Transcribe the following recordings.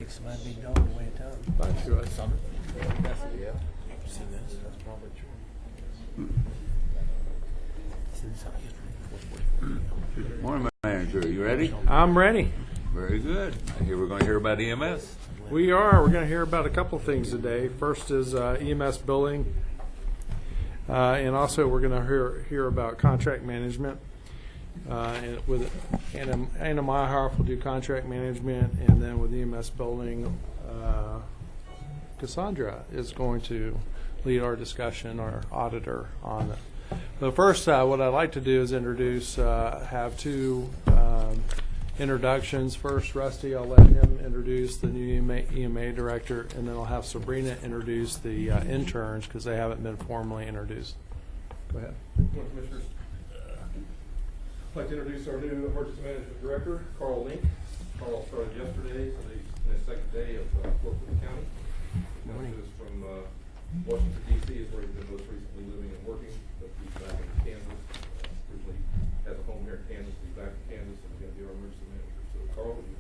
It might be dog the way it does. That's right. Yeah. See this? That's probably true. Morning, Manager. Are you ready? I'm ready. Very good. I hear we're going to hear about EMS. We are. We're going to hear about a couple things today. First is EMS billing, and also we're going to hear about contract management. And with Anna Meyerhoff will do contract management, and then with EMS billing, Cassandra is going to lead our discussion, our auditor, on it. But first, what I'd like to do is have two introductions. First, Rusty, I'll let him introduce the new EMA director, and then I'll have Sabrina introduce the interns because they haven't been formally introduced. Go ahead. Good morning, Commissioners. I'd like to introduce our new Emergency Management Director, Carl Link. Carl started yesterday, so he's in his second day of work with the county. He comes from Washington, D.C. is where he's been most recently living and working, but he's back in Kansas. Originally has a home here in Kansas, he's back in Kansas, and he's going to be our emergency manager. So, Carl, would you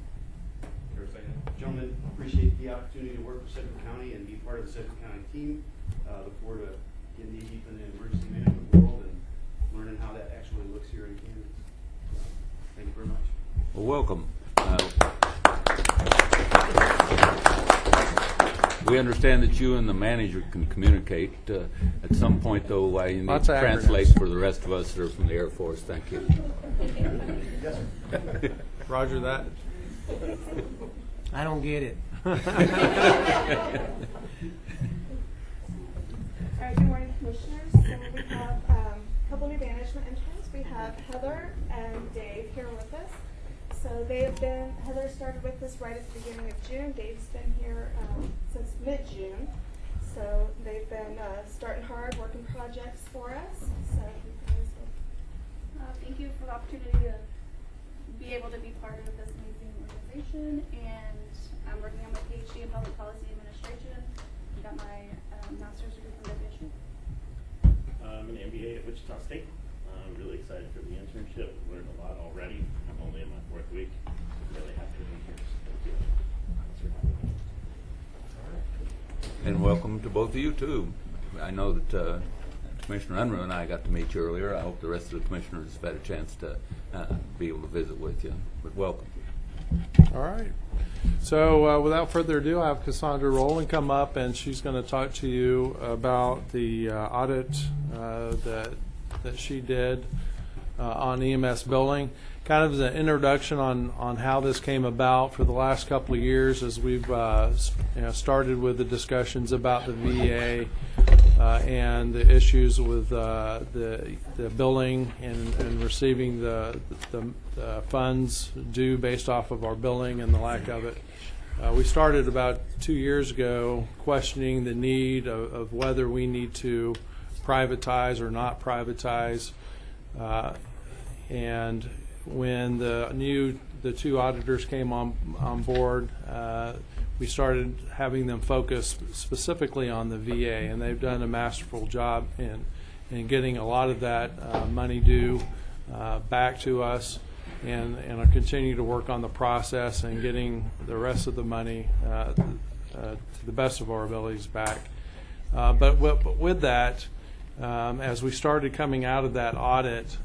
care to say anything? Gentlemen, appreciate the opportunity to work with Sedgwick County and be part of the Sedgwick County team. Look forward to getting deep in the emergency management world and learning how that actually looks here in Kansas. Thank you very much. Well, welcome. We understand that you and the manager can communicate. At some point, though, I need to translate for the rest of us that are from the Air Force. Thank you. Yes, sir. Roger that. I don't get it. All right, good morning, Commissioners. So we have a couple new management interns. We have Heather and Dave here with us. So Heather started with us right at the beginning of June. Dave's been here since mid-June. So they've been starting hard, working projects for us. So thank you for the opportunity to be able to be part of this amazing organization. And I'm working on my PhD in Public Policy Administration. I got my master's degree from WSU. I'm an MBA at Wichita State. I'm really excited for the internship. Learned a lot already. I'm only in my fourth week. I'm really happy to be here. So thank you. Thanks for having me. And welcome to both of you, too. I know that Commissioner Unruh and I got to meet you earlier. I hope the rest of the commissioners have had a chance to be able to visit with you. But welcome. All right. So without further ado, I have Cassandra Rowland come up, and she's going to talk to you about the audit that she did on EMS billing. Kind of as an introduction on how this came about for the last couple of years, as we've started with the discussions about the VA and the issues with the billing and receiving the funds due based off of our billing and the lack of it. We started about 2 years ago questioning the need of whether we need to privatize or not privatize, and when the two auditors came on board, we started having them focus specifically on the VA, and they've done a masterful job in getting a lot of that money due back to us, and are continuing to work on the process and getting the rest of the money to the best of our abilities back. But with that, as we started coming out of that audit,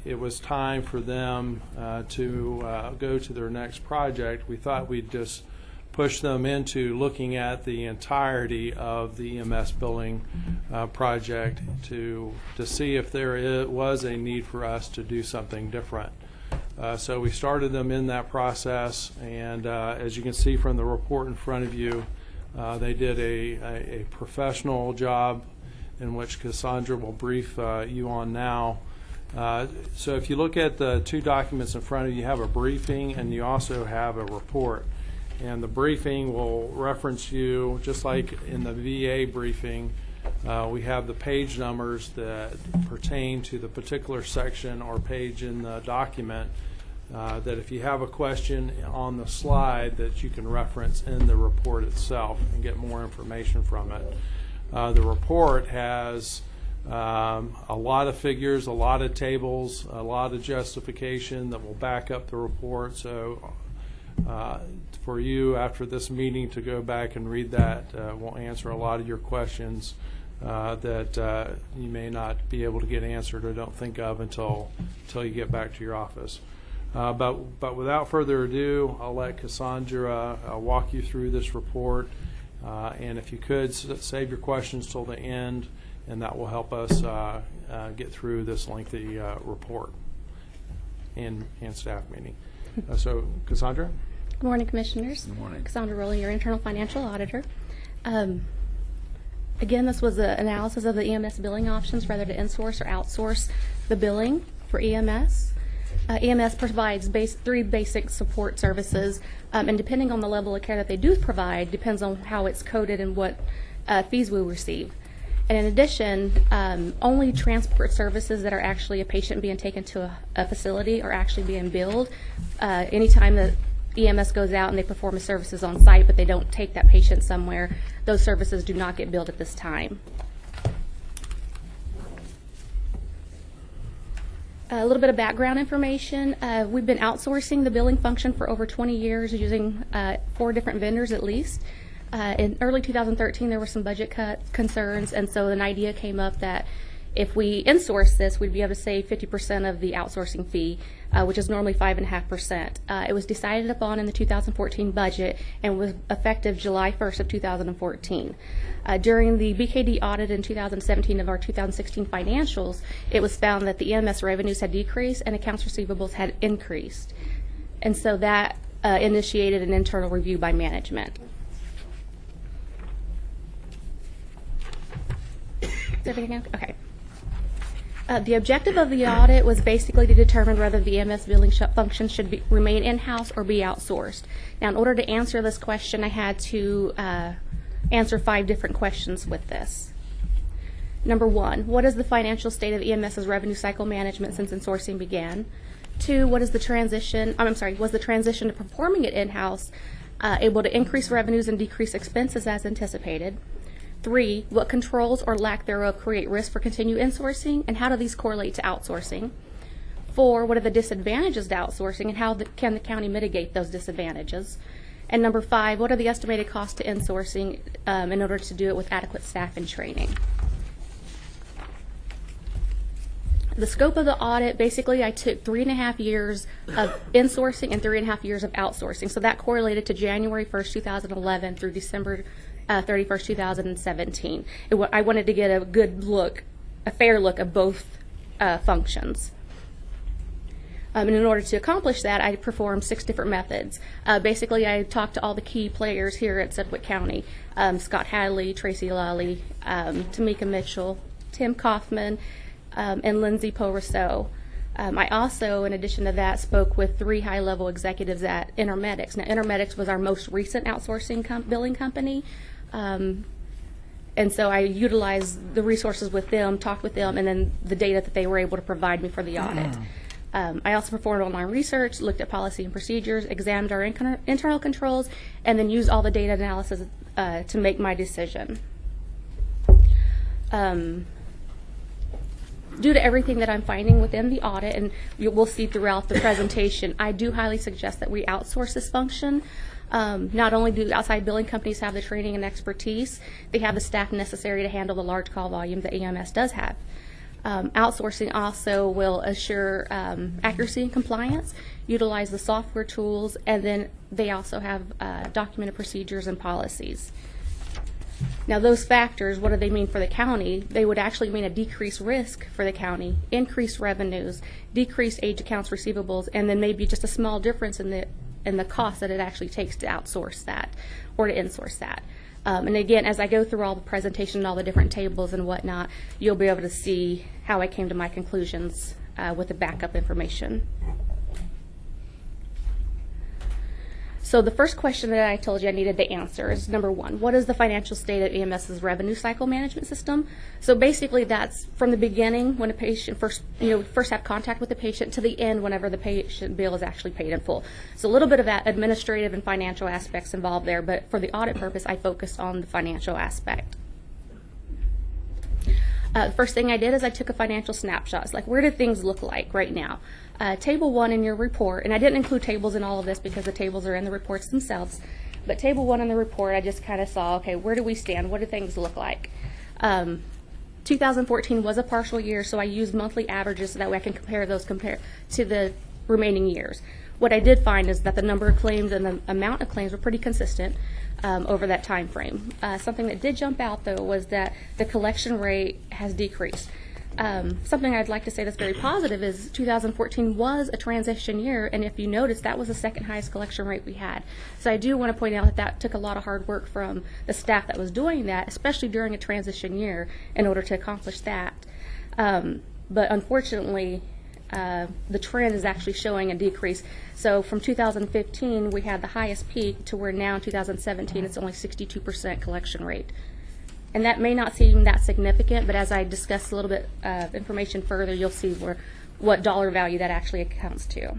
it was time for them to go to their next project. We thought we'd just push them into looking at the entirety of the EMS billing project to see if there was a need for us to do something different. So we started them in that process, and as you can see from the report in front of you, they did a professional job in which Cassandra will brief you on now. So if you look at the two documents in front of you, you have a briefing and you also have a report. And the briefing will reference you, just like in the VA briefing, we have the page numbers that pertain to the particular section or page in the document, that if you have a question on the slide that you can reference in the report itself and get more information from it. The report has a lot of figures, a lot of tables, a lot of justification that will back up the report. So for you after this meeting to go back and read that. We'll answer a lot of your questions that you may not be able to get answered or don't think of until you get back to your office. But without further ado, I'll let Cassandra walk you through this report. And if you could, save your questions till the end, and that will help us get through this lengthy report and staff meeting. So, Cassandra? Good morning, Commissioners. Good morning. Cassandra Rowley, your internal financial auditor. Again, this was an analysis of the EMS billing options, whether to insource or outsource the billing for EMS. EMS provides three basic support services, and depending on the level of care that they do provide, depends on how it's coded and what fees we receive. And in addition, only transport services that are actually a patient being taken to a facility are actually being billed. Anytime that EMS goes out and they perform the services on site, but they don't take that patient somewhere, those services do not get billed at this time. A little bit of background information. We've been outsourcing the billing function for over 20 years using 4 different vendors at least. In early 2013, there were some budget cut concerns, and so an idea came up that if we insource this, we'd be able to save 50% of the outsourcing fee, which is normally 5.5%. It was decided upon in the 2014 budget and was effective July 1st of 2014. During the BKD audit in 2017 of our 2016 financials, it was found that the EMS revenues had decreased and accounts receivables had increased. And so that initiated an internal review by management. Is everything okay? The objective of the audit was basically to determine whether the EMS billing function should remain in-house or be outsourced. Now, in order to answer this question, I had to answer 5 different questions with this. Number 1, what is the financial state of EMS's revenue cycle management since insourcing began? 2, what is the transition? Was the transition to performing it in-house able to increase revenues and decrease expenses as anticipated? 3, what controls or lack thereof create risk for continued insourcing, and how do these correlate to outsourcing? 4, what are the disadvantages to outsourcing, and how can the county mitigate those disadvantages? And number 5, what are the estimated costs to insourcing in order to do it with adequate staff and training? The scope of the audit, basically I took 3.5 years of insourcing and 3.5 years of outsourcing. So that correlated to January 1st, 2011 through December 31st, 2017. I wanted to get a good look, a fair look of both functions. And in order to accomplish that, I performed 6 different methods. Basically, I talked to all the key players here at Sedgwick County, Scott Hadley, Tracy Lally, Tamika Mitchell, Tim Kaufman, and Lindsay Poe-Rousseau. I also, in addition to that, spoke with 3 high-level executives at Intermedics. Now, Intermedics was our most recent outsourcing billing company. And so I utilized the resources with them, talked with them, and then the data that they were able to provide me for the audit. I also performed online research, looked at policy and procedures, examined our internal controls, and then used all the data analysis to make my decision. Due to everything that I'm finding within the audit, and we'll see throughout the presentation, I do highly suggest that we outsource this function. Not only do outside billing companies have the training and expertise, they have the staff necessary to handle the large call volume that EMS does have. Outsourcing also will assure accuracy and compliance, utilize the software tools, and then they also have documented procedures and policies. Now, those factors, what do they mean for the county? They would actually mean a decreased risk for the county, increased revenues, decreased age accounts receivables, and then maybe just a small difference in the cost that it actually takes to outsource that or to insource that. And again, as I go through all the presentation and all the different tables and whatnot, you'll be able to see how I came to my conclusions with the backup information. So the first question that I told you I needed to answer is number 1, what is the financial state of EMS's revenue cycle management system? So basically that's from the beginning when a patient first have contact with the patient to the end whenever the patient bill is actually paid in full. So a little bit of that administrative and financial aspects involved there, but for the audit purpose I focused on the financial aspect. The first thing I did is I took a financial snapshot. It's like, where do things look like right now? Table 1 in your report, and I didn't include tables in all of this because the tables are in the reports themselves, but table 1 in the report, I just kind of saw, okay, where do we stand? What do things look like? 2014 was a partial year, so I used monthly averages so that way I can compare those to the remaining years. What I did find is that the number of claims and the amount of claims were pretty consistent over that time frame. Something that did jump out, though, was that the collection rate has decreased. Something I'd like to say that's very positive is 2014 was a transition year, and if you notice, that was the second highest collection rate we had. So I do want to point out that that took a lot of hard work from the staff that was doing that, especially during a transition year, in order to accomplish that. But unfortunately, the trend is actually showing a decrease. So from 2015, we had the highest peak to where now in 2017, it's only 62% collection rate. And that may not seem that significant, but as I discuss a little bit of information further, you'll see what dollar value that actually accounts to.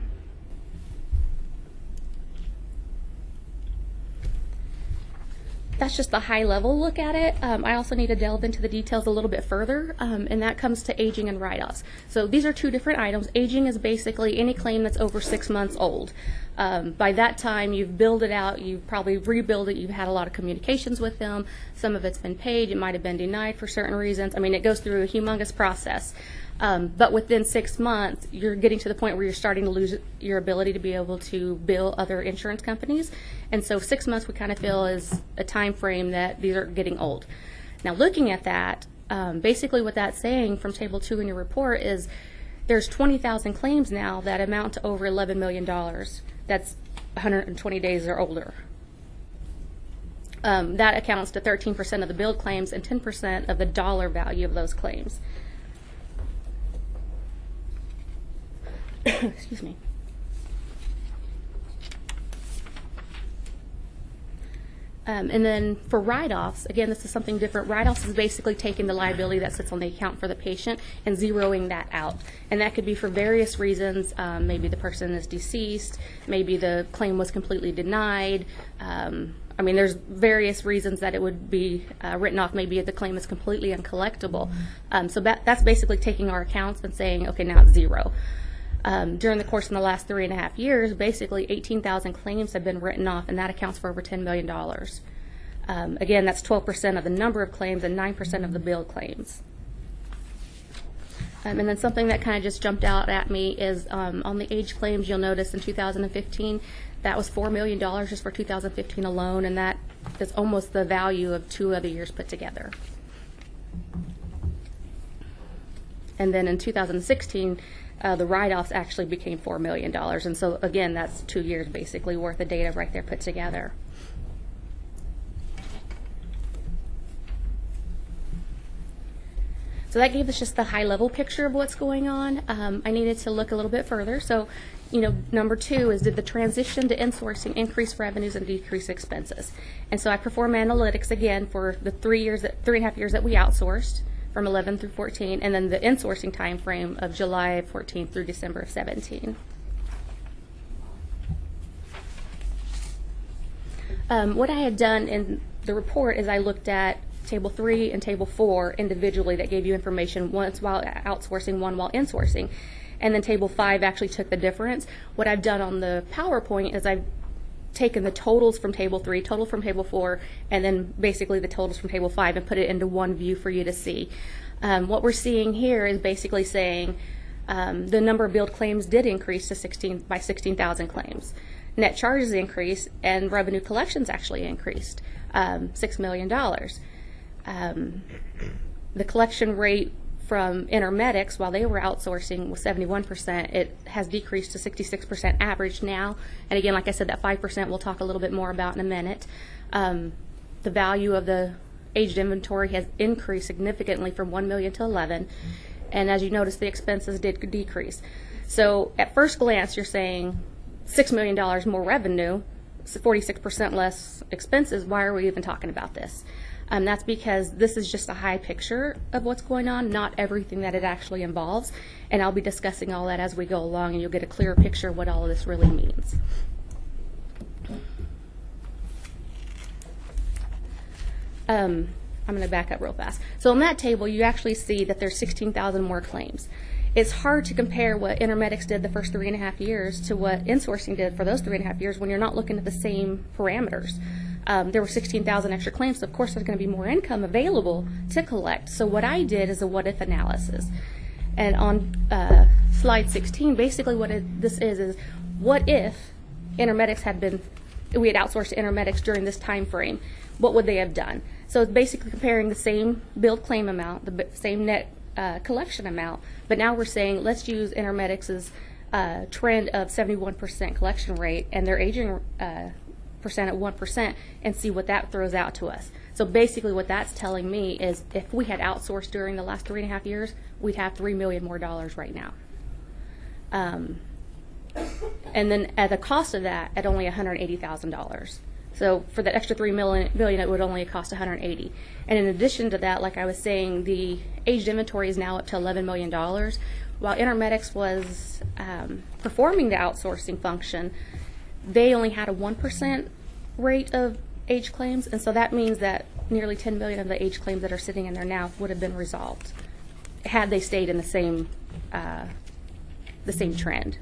That's just the high level look at it. I also need to delve into the details a little bit further, and that comes to aging and write-offs. So these are two different items. Aging is basically any claim that's over 6 months old. By that time, you've billed it out, you've probably rebuild it, you've had a lot of communications with them, some of it's been paid, it might have been denied for certain reasons. I mean, it goes through a humongous process. But within 6 months, you're getting to the point where you're starting to lose your ability to be able to bill other insurance companies. And so 6 months we kind of feel is a time frame that these are getting old. Now looking at that, basically what that's saying from Table 2 in your report is there's 20,000 claims now that amount to over $11 million. That's 120 days or older. That accounts to 13% of the billed claims and 10% of the dollar value of those claims. Excuse me. And then for write-offs, again, this is something different. Write-offs is basically taking the liability that sits on the account for the patient and zeroing that out. And that could be for various reasons. Maybe the person is deceased. Maybe the claim was completely denied. I mean, there's various reasons that it would be written off. Maybe if the claim is completely uncollectible. So that's basically taking our accounts and saying, okay, now it's zero. During the course of the last 3.5 years, basically 18,000 claims have been written off, and that accounts for over $10 million. Again, that's 12% of the number of claims and 9% of the billed claims. And then something that kind of just jumped out at me is on the age claims, you'll notice in 2015, that was $4 million just for 2015 alone, and that is almost the value of 2 other years put together. And then in 2016, the write-offs actually became $4 million. And so, again, that's 2 years basically worth of data right there put together. So that gave us just the high-level picture of what's going on. I needed to look a little bit further. So, you know, number 2 is, did the transition to insourcing increase revenues and decrease expenses? And so I performed analytics again for the 3.5 years that we outsourced, from 11 through 14, and then the insourcing time frame of July 14 through December of 17. What I had done in the report is I looked at Table 3 and Table 4 individually that gave you information, once while outsourcing, one while insourcing. And then Table 5 actually took the difference. What I've done on the PowerPoint is I've taken the totals from Table 3, total from Table 4, and then basically the totals from Table 5 and put it into one view for you to see. What we're seeing here is basically saying the number of billed claims did increase to by 16,000 claims. Net charges increased, and revenue collections actually increased, $6 million. The collection rate from intermedics, while they were outsourcing, was 71%. It has decreased to 66% average now. And again, like I said, that 5% we'll talk a little bit more about in a minute. The value of the aged inventory has increased significantly from $1 million to 11. And as you notice, the expenses did decrease. So at first glance, you're saying $6 million more revenue, 46% less expenses. Why are we even talking about this? That's because this is just a high picture of what's going on, not everything that it actually involves. And I'll be discussing all that as we go along, and you'll get a clearer picture of what all of this really means. I'm going to back up real fast. So on that table, you actually see that there's 16,000 more claims. It's hard to compare what Intermedics did the first 3.5 years to what InSourcing did for those 3.5 years when you're not looking at the same parameters. There were 16,000 extra claims, so of course there's going to be more income available to collect. So what I did is a what-if analysis. And on slide 16, basically what this is what if Intermedics we had outsourced to Intermedics during this time frame, what would they have done? So it's basically comparing the same billed claim amount, the same net collection amount, but now we're saying let's use Intermedics' trend of 71% collection rate and their aging percent at 1% and see what that throws out to us. So basically what that's telling me is if we had outsourced during the last 3.5 years, we'd have $3 million more right now. And then at the cost of that, at only $180,000. So for the extra $3 million, it would only cost $180,000. And in addition to that, like I was saying, the aged inventory is now up to $11 million. While Intermedics was performing the outsourcing function, they only had a 1% rate of age claims, and so that means that nearly 10 million of the age claims that are sitting in there now would have been resolved had they stayed in the same trend.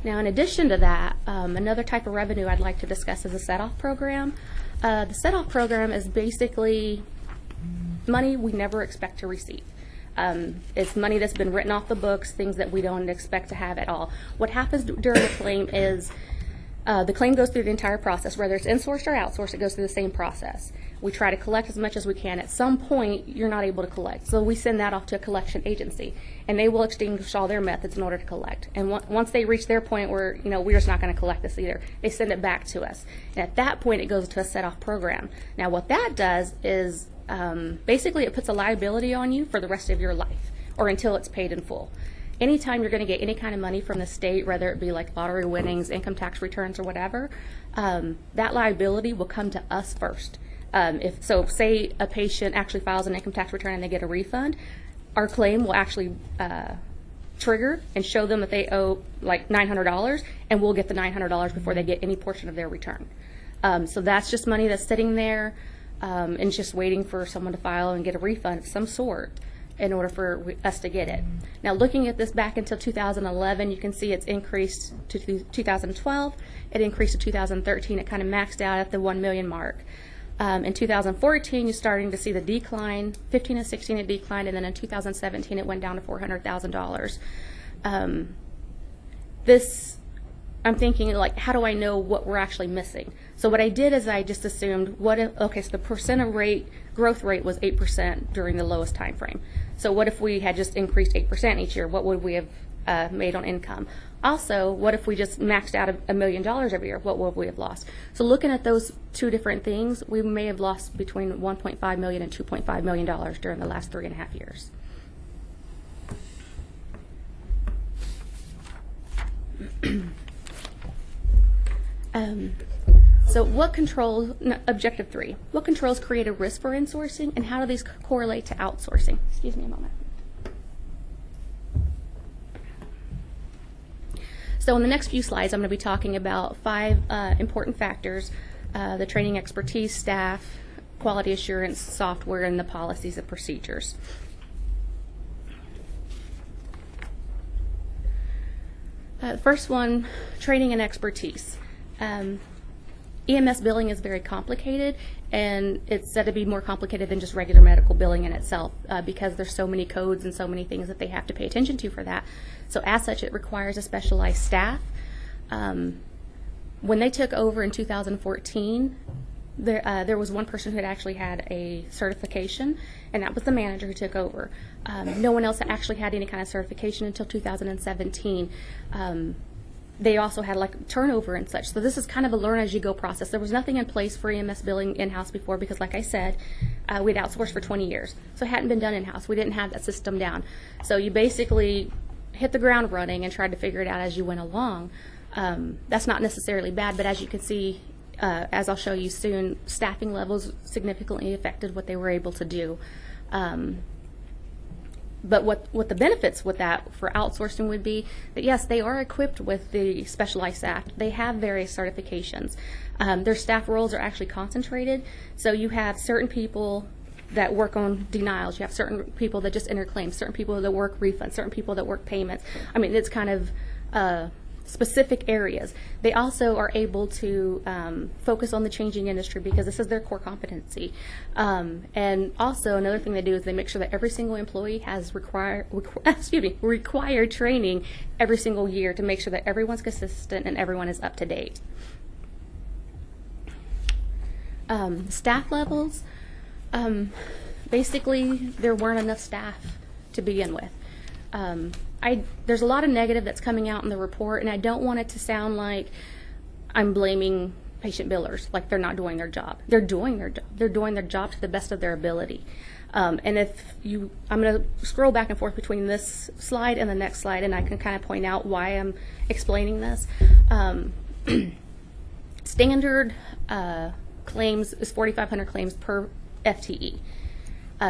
Now, in addition to that, another type of revenue I'd like to discuss is the SetOff Program. The SetOff Program is basically money we never expect to receive. It's money that's been written off the books, things that we don't expect to have at all. What happens during a claim is the claim goes through the entire process. Whether it's insourced or outsourced, it goes through the same process. We try to collect as much as we can. At some point, you're not able to collect. So we send that off to a collection agency, and they will extinguish all their methods in order to collect. And once they reach their point where, we're just not going to collect this either, they send it back to us. And at that point, it goes to a SetOff program. Now, what that does is basically it puts a liability on you for the rest of your life or until it's paid in full. Anytime you're going to get any kind of money from the state, whether it be like lottery winnings, income tax returns, or whatever, that liability will come to us first. Say a patient actually files an income tax return and they get a refund, our claim will actually trigger and show them that they owe like $900, and we'll get the $900 before they get any portion of their return. So that's just money that's sitting there and just waiting for someone to file and get a refund of some sort in order for us to get it. Now, looking at this back until 2011, you can see it's increased to 2012. It increased to 2013. It kind of maxed out at the 1 million mark. In 2014, you're starting to see the decline. 15 and 16, it declined, and then in 2017, it went down to $400,000. I'm thinking, like, how do I know what we're actually missing? So what I did is I just assumed, so the percent of growth rate was 8% during the lowest time frame. So what if we had just increased 8% each year? What would we have made on income? Also, what if we just maxed out $1 million every year? What would we have lost? So looking at those two different things, we may have lost between $1.5 million and $2.5 million during the last 3.5 years. So what controls, objective 3, what controls create a risk for insourcing, and how do these correlate to outsourcing? Excuse me a moment. So in the next few slides, I'm going to be talking about 5 important factors, the training expertise, staff, quality assurance, software, and the policies and procedures. First one, training and expertise. EMS billing is very complicated, and it's said to be more complicated than just regular medical billing in itself because there's so many codes and so many things that they have to pay attention to for that. So as such, it requires a specialized staff. When they took over in 2014, there was one person who had actually had a certification, and that was the manager who took over. No one else actually had any kind of certification until 2017. They also had like turnover and such. So this is kind of a learn as you go process. There was nothing in place for EMS billing in-house before because, like I said, we'd outsourced for 20 years. So it hadn't been done in-house. We didn't have that system down. So you basically hit the ground running and tried to figure it out as you went along. That's not necessarily bad, but as you can see, as I'll show you soon, staffing levels significantly affected what they were able to do. But what the benefits with that for outsourcing would be that, yes, they are equipped with the specialized staff. They have various certifications. Their staff roles are actually concentrated. So you have certain people that work on denials. You have certain people that just enter claims, certain people that work refunds, certain people that work payments. I mean, it's kind of specific areas. They also are able to focus on the changing industry because this is their core competency. And also another thing they do is they make sure that every single employee has required training every single year to make sure that everyone's consistent and everyone is up to date. Staff levels, basically there weren't enough staff to begin with. There's a lot of negative that's coming out in the report, and I don't want it to sound like I'm blaming patient billers, like they're not doing their job. They're doing their job. They're doing their job to the best of their ability. And I'm going to scroll back and forth between this slide and the next slide, and I can kind of point out why I'm explaining this. Standard claims is 4,500 claims per FTE.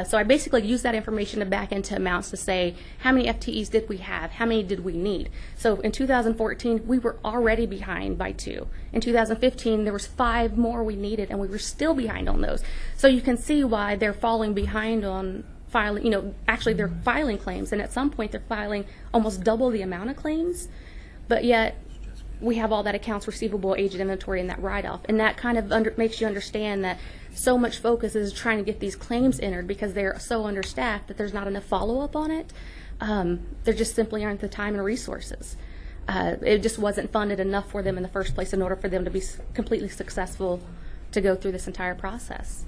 So I basically use that information to back into amounts to say, how many FTEs did we have? How many did we need? So in 2014, we were already behind by 2. In 2015, there was 5 more we needed, and we were still behind on those. So you can see why they're falling behind on filing, actually they're filing claims, and at some point they're filing almost double the amount of claims, but yet we have all that accounts receivable, aged inventory, and that write-off. And that kind of makes you understand that so much focus is trying to get these claims entered because they're so understaffed that there's not enough follow-up on it. There just simply aren't the time and resources. It just wasn't funded enough for them in the first place in order for them to be completely successful to go through this entire process.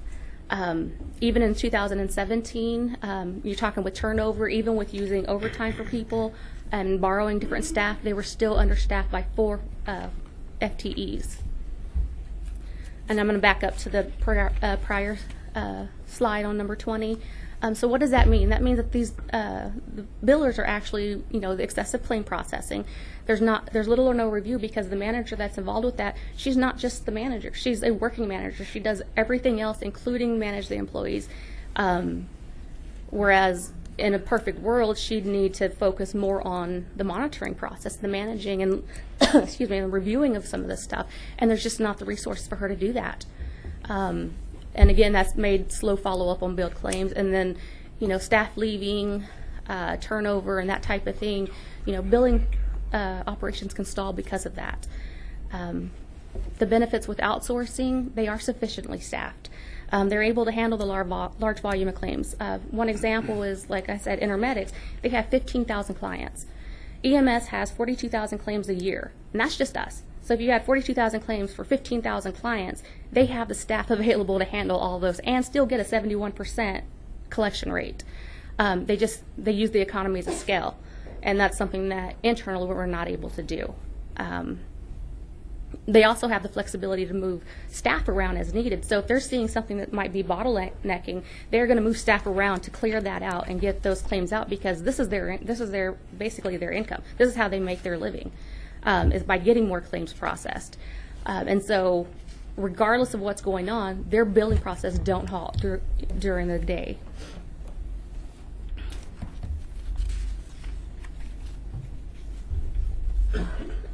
Even in 2017, you're talking with turnover, even with using overtime for people and borrowing different staff, they were still understaffed by 4 FTEs. And I'm going to back up to the prior slide on number 20. So what does that mean? That means that these the billers are actually, the excessive claim processing. There's little or no review because the manager that's involved with that, she's not just the manager. She's a working manager. She does everything else, including manage the employees. Whereas in a perfect world, she'd need to focus more on the monitoring process, the managing and and reviewing of some of this stuff. And there's just not the resources for her to do that. And again, that's made slow follow-up on billed claims. And then, staff leaving, turnover, and that type of thing. Billing operations can stall because of that. The benefits with outsourcing, they are sufficiently staffed. They're able to handle the large volume of claims. One example is, like I said, Intermedics. They have 15,000 clients. EMS has 42,000 claims a year, and that's just us. So if you had 42,000 claims for 15,000 clients, they have the staff available to handle all of those and still get a 71% collection rate. They use the economies of scale, and that's something that internally we're not able to do. They also have the flexibility to move staff around as needed. So if they're seeing something that might be bottlenecking, they're going to move staff around to clear that out and get those claims out because this is basically their income. This is how they make their living, is by getting more claims processed. And so regardless of what's going on, their billing process don't halt during the day.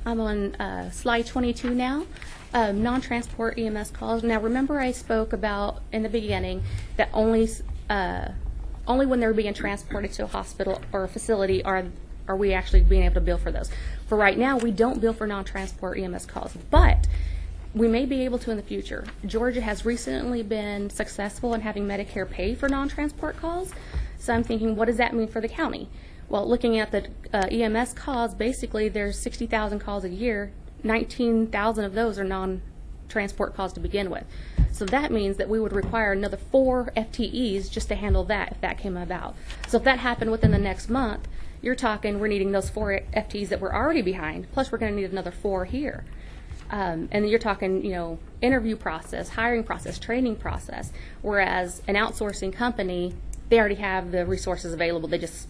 I'm on slide 22 now, non-transport EMS calls. Now remember I spoke about in the beginning that only when they're being transported to a hospital or a facility are we actually being able to bill for those. For right now, we don't bill for non-transport EMS calls, but we may be able to in the future. Georgia has recently been successful in having Medicare pay for non-transport calls, so I'm thinking, what does that mean for the county? Well, looking at the EMS calls, basically there's 60,000 calls a year. 19,000 of those are non-transport calls to begin with. So that means that we would require another 4 FTEs just to handle that if that came about. So if that happened within the next month, you're talking we're needing those 4 FTEs that we're already behind, plus we're going to need another 4 here. And then you're talking, interview process, hiring process, training process, whereas an outsourcing company, they already have the resources available. They just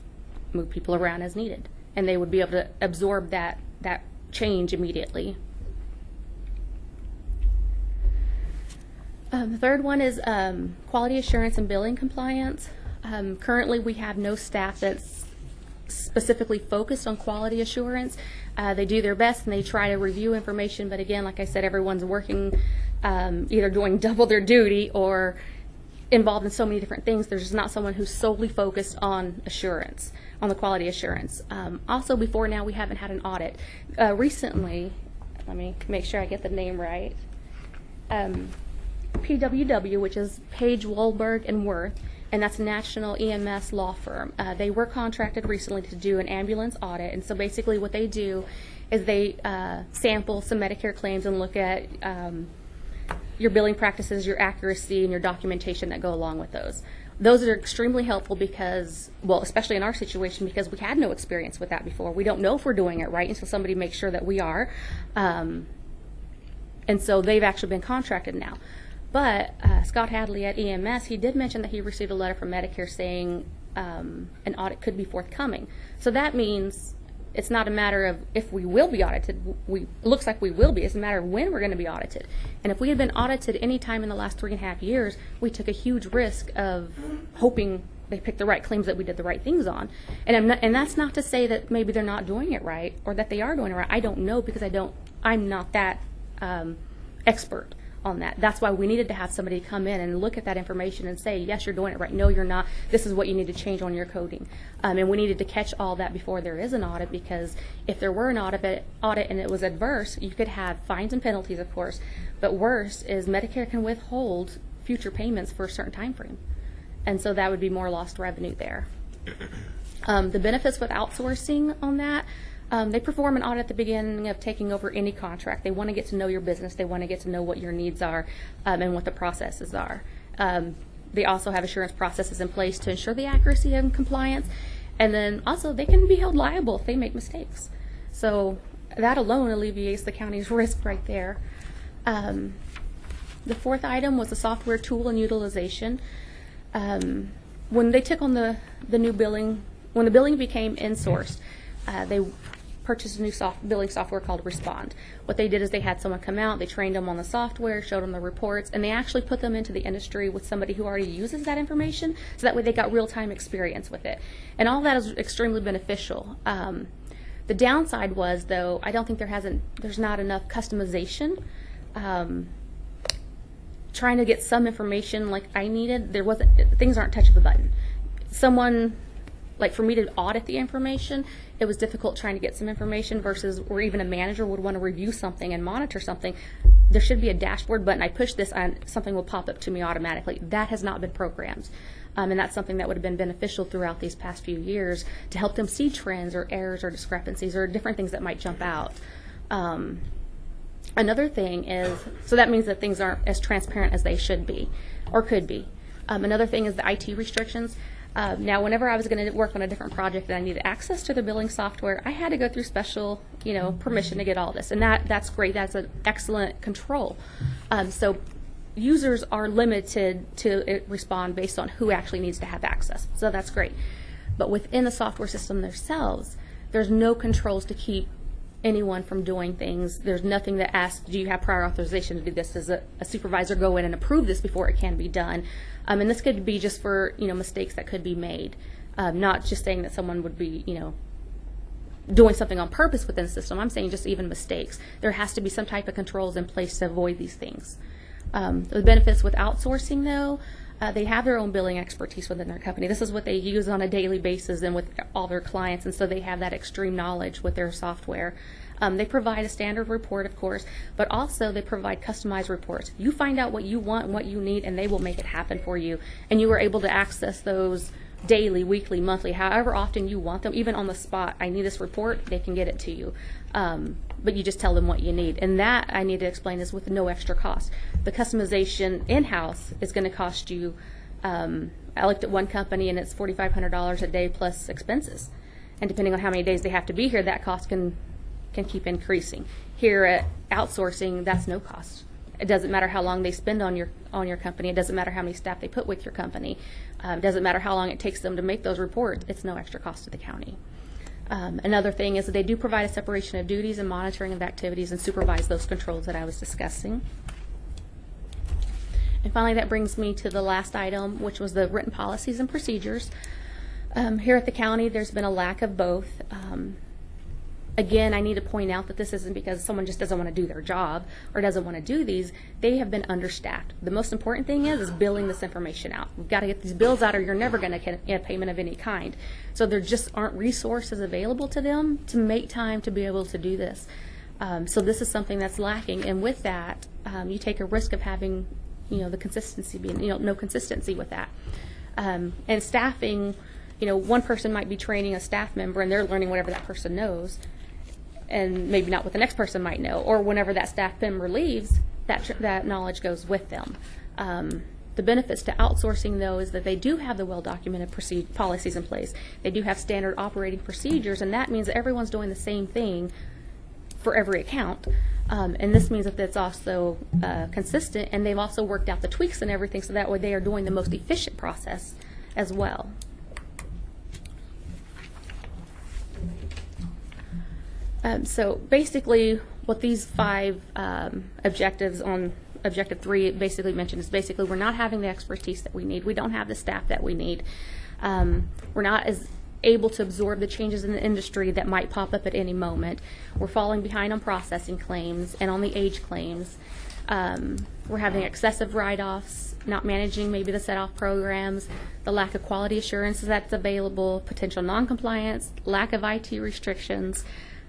move people around as needed, and they would be able to absorb that change immediately. The third one is quality assurance and billing compliance. Currently, we have no staff that's specifically focused on quality assurance. They do their best and they try to review information, but again, like I said, everyone's working, either doing double their duty or involved in so many different things. There's just not someone who's solely focused on assurance, on the quality assurance. Also, before now, we haven't had an audit. Recently, let me make sure I get the name right. PWW, which is Page, Wohlberg, and Worth, and that's a national EMS law firm. They were contracted recently to do an ambulance audit, and so basically what they do is they sample some Medicare claims and look at your billing practices, your accuracy, and your documentation that go along with those. Those are extremely helpful because, well, especially in our situation, because we had no experience with that before. We don't know if we're doing it right until somebody makes sure that we are. And so they've actually been contracted now. But Scott Hadley at EMS, he did mention that he received a letter from Medicare saying an audit could be forthcoming. So that means it's not a matter of if we will be audited. It looks like we will be. It's a matter of when we're going to be audited. And if we had been audited any time in the last 3.5 years, we took a huge risk of hoping they picked the right claims, that we did the right things on. And that's not to say that maybe they're not doing it right or that they are doing it right. I don't know because I'm not that expert on that. That's why we needed to have somebody come in and look at that information and say, yes, you're doing it right. No, you're not. This is what you need to change on your coding. And we needed to catch all that before there is an audit, because if there were an audit and it was adverse, you could have fines and penalties, of course. But worse is Medicare can withhold future payments for a certain time frame. And so that would be more lost revenue there. The benefits with outsourcing on that, they perform an audit at the beginning of taking over any contract. They want to get to know your business. They want to get to know what your needs are and what the processes are. They also have assurance processes in place to ensure the accuracy and compliance. And then also they can be held liable if they make mistakes. So that alone alleviates the county's risk right there. The fourth item was the software tool and utilization. When they took on the new billing, when the billing became insourced, they purchased a new billing software called Respond. What they did is they had someone come out, they trained them on the software, showed them the reports, and they actually put them into the industry with somebody who already uses that information, so that way they got real-time experience with it. And all that is extremely beneficial. The downside was, though, I don't think there's not enough customization. Trying to get some information like I needed, things aren't touch of a button. Like for me to audit the information, it was difficult trying to get some information versus where even a manager would want to review something and monitor something. There should be a dashboard button. I push this and something will pop up to me automatically. That has not been programmed. And that's something that would have been beneficial throughout these past few years to help them see trends or errors or discrepancies or different things that might jump out. Another thing is, so that means that things aren't as transparent as they should be or could be. Another thing is the IT restrictions. Now, whenever I was going to work on a different project and I needed access to the billing software, I had to go through special, permission to get all this. And that's great. That's an excellent control. So users are limited to respond based on who actually needs to have access. So that's great. But within the software system themselves, there's no controls to keep anyone from doing things. There's nothing that asks, do you have prior authorization to do this? Does a supervisor go in and approve this before it can be done? And this could be just for mistakes that could be made, not just saying that someone would be doing something on purpose within the system. I'm saying just even mistakes. There has to be some type of controls in place to avoid these things. The benefits with outsourcing, though, they have their own billing expertise within their company. This is what they use on a daily basis and with all their clients, and so they have that extreme knowledge with their software. They provide a standard report, of course, but also they provide customized reports. You find out what you want and what you need, and they will make it happen for you. And you are able to access those daily, weekly, monthly, however often you want them, even on the spot. I need this report, they can get it to you. But you just tell them what you need. And that, I need to explain, is with no extra cost. The customization in-house is going to cost you, I looked at one company and it's $4,500 a day plus expenses. And depending on how many days they have to be here, that cost can keep increasing. Here at outsourcing, that's no cost. It doesn't matter how long they spend on your company. It doesn't matter how many staff they put with your company. It doesn't matter how long it takes them to make those reports. It's no extra cost to the county. Another thing is that they do provide a separation of duties and monitoring of activities and supervise those controls that I was discussing. And finally, that brings me to the last item, which was the written policies and procedures. Here at the county, there's been a lack of both. Again, I need to point out that this isn't because someone just doesn't want to do their job or doesn't want to do these. They have been understaffed. The most important thing is billing this information out. We've got to get these bills out or you're never going to get a payment of any kind. So there just aren't resources available to them to make time to be able to do this. So this is something that's lacking. And with that, you take a risk of having, the consistency being, no consistency with that. And staffing, one person might be training a staff member and they're learning whatever that person knows, and maybe not what the next person might know, or whenever that staff member leaves, that knowledge goes with them. The benefits to outsourcing, though, is that they do have the well-documented policies in place. They do have standard operating procedures, and that means that everyone's doing the same thing for every account. And this means that it's also consistent, and they've also worked out the tweaks and everything, so that way they are doing the most efficient process as well. So basically, what these 5 objectives on Objective 3 basically mentioned is basically we're not having the expertise that we need. We don't have the staff that we need. We're not as able to absorb the changes in the industry that might pop up at any moment. We're falling behind on processing claims and on the age claims. We're having excessive write-offs, not managing maybe the SetOff programs, the lack of quality assurance that's available, potential non-compliance, lack of IT restrictions,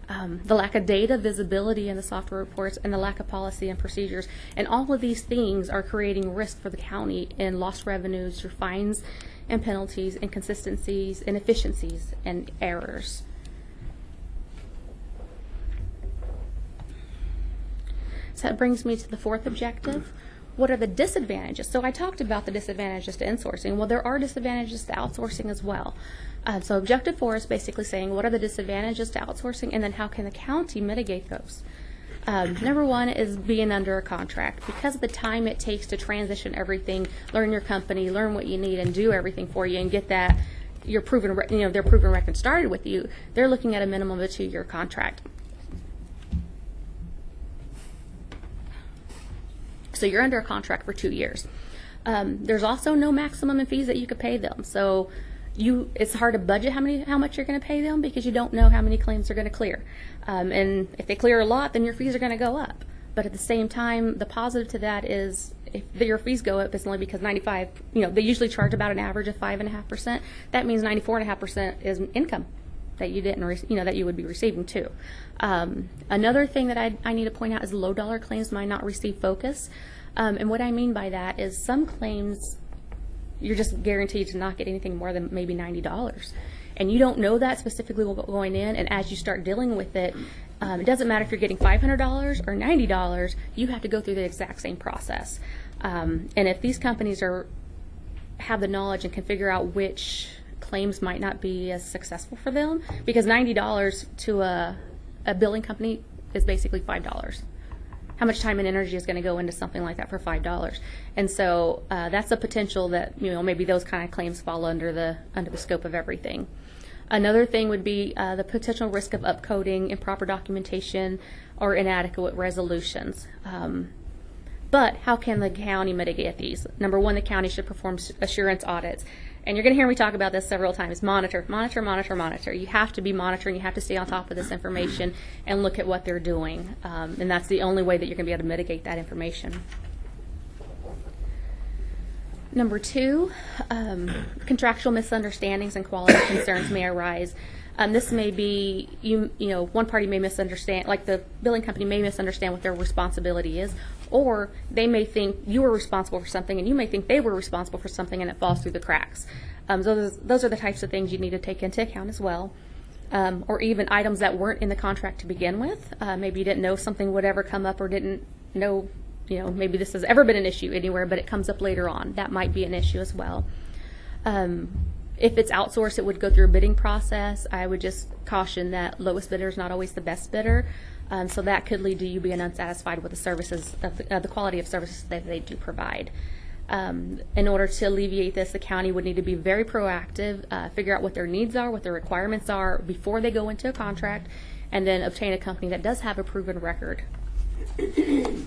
the lack of data visibility in the software reports, and the lack of policy and procedures. And all of these things are creating risk for the county in lost revenues through fines and penalties, inconsistencies, inefficiencies, and errors. So that brings me to the 4th objective. What are the disadvantages? So I talked about the disadvantages to insourcing. Well, there are disadvantages to outsourcing as well. So Objective 4 is basically saying what are the disadvantages to outsourcing, and then how can the county mitigate those? Number 1 is being under a contract. Because of the time it takes to transition everything, learn your company, learn what you need, and do everything for you, and get that your proven, their proven record started with you, they're looking at a minimum of a 2-year contract. So you're under a contract for 2 years. There's also no maximum in fees that you could pay them. So it's hard to budget how much you're going to pay them because you don't know how many claims they're going to clear. And if they clear a lot, then your fees are going to go up. But at the same time, the positive to that is if your fees go up, it's only because they usually charge about an average of 5.5%. That means 94.5% is income that you didn't, that you would be receiving too. Another thing that I need to point out is low dollar claims might not receive focus. And what I mean by that is some claims you're just guaranteed to not get anything more than maybe $90. And you don't know that specifically going in, and as you start dealing with it, it doesn't matter if you're getting $500 or $90, you have to go through the exact same process. And if these companies have the knowledge and can figure out which claims might not be as successful for them, because $90 to a billing company is basically $5. How much time and energy is going to go into something like that for $5? And so that's a potential that maybe those kind of claims fall under the scope of everything. Another thing would be the potential risk of upcoding, improper documentation, or inadequate resolutions. But how can the county mitigate these? Number 1, the county should perform assurance audits. And you're going to hear me talk about this several times. Monitor, monitor, monitor, monitor. You have to be monitoring. You have to stay on top of this information and look at what they're doing. And that's the only way that you're going to be able to mitigate that information. Number 2, contractual misunderstandings and quality concerns may arise. This may be, one party may misunderstand, like the billing company may misunderstand what their responsibility is, or they may think you were responsible for something and you may think they were responsible for something and it falls through the cracks. So those are the types of things you need to take into account as well. Or even items that weren't in the contract to begin with. Maybe you didn't know something would ever come up, or didn't know, maybe this has ever been an issue anywhere, but it comes up later on. That might be an issue as well. If it's outsourced, it would go through a bidding process. I would just caution that lowest bidder is not always the best bidder. So that could lead to you being unsatisfied with the services, the quality of services that they do provide. In order to alleviate this, the county would need to be very proactive, figure out what their needs are, what their requirements are before they go into a contract, and then obtain a company that does have a proven record. And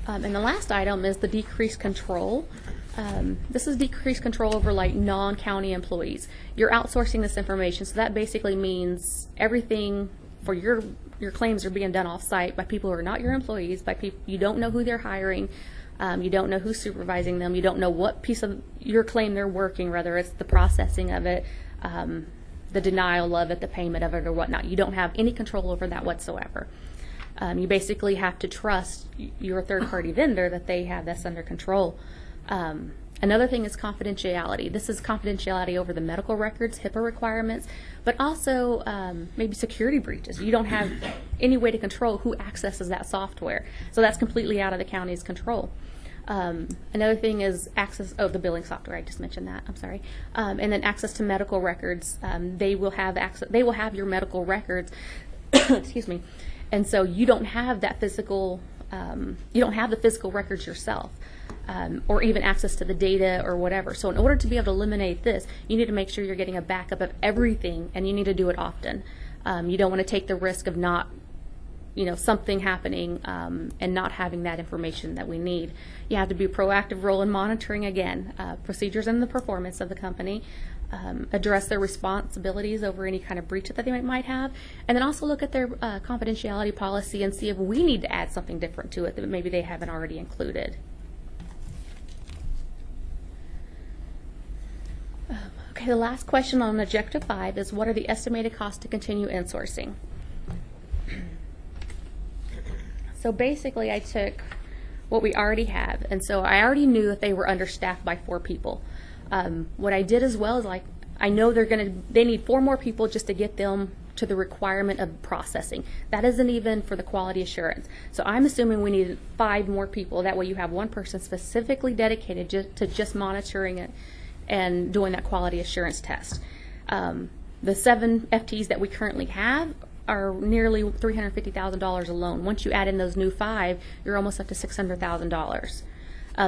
the last item is the decreased control. This is decreased control over like non-county employees. You're outsourcing this information, so that basically means everything for your claims are being done off-site by people who are not your employees, by people you don't know who they're hiring, you don't know who's supervising them, you don't know what piece of your claim they're working, whether it's the processing of it, the denial of it, the payment of it, or whatnot. You don't have any control over that whatsoever. You basically have to trust your third-party vendor that they have this under control. Another thing is confidentiality. This is confidentiality over the medical records, HIPAA requirements, but also maybe security breaches. You don't have any way to control who accesses that software. So that's completely out of the county's control. Another thing is access, the billing software, I just mentioned that, I'm sorry. And then access to medical records. They will have access, they will have your medical records, excuse me, and so you don't have that physical, you don't have the physical records yourself. Or even access to the data or whatever. So in order to be able to eliminate this, you need to make sure you're getting a backup of everything, and you need to do it often. You don't want to take the risk of not, something happening and not having that information that we need. You have to be a proactive role in monitoring, again, procedures and the performance of the company, address their responsibilities over any kind of breach that they might have, and then also look at their confidentiality policy and see if we need to add something different to it that maybe they haven't already included. Okay, the last question on Objective 5 is, what are the estimated costs to continue insourcing? So basically, I took what we already have, and so I already knew that they were understaffed by 4 people. What I did as well is, I know they need 4 more people just to get them to the requirement of processing. That isn't even for the quality assurance. So I'm assuming we need 5 more people. That way you have one person specifically dedicated to just monitoring it and doing that quality assurance test. The 7 FTs that we currently have are nearly $350,000 alone. Once you add in those new 5, you're almost up to $600,000.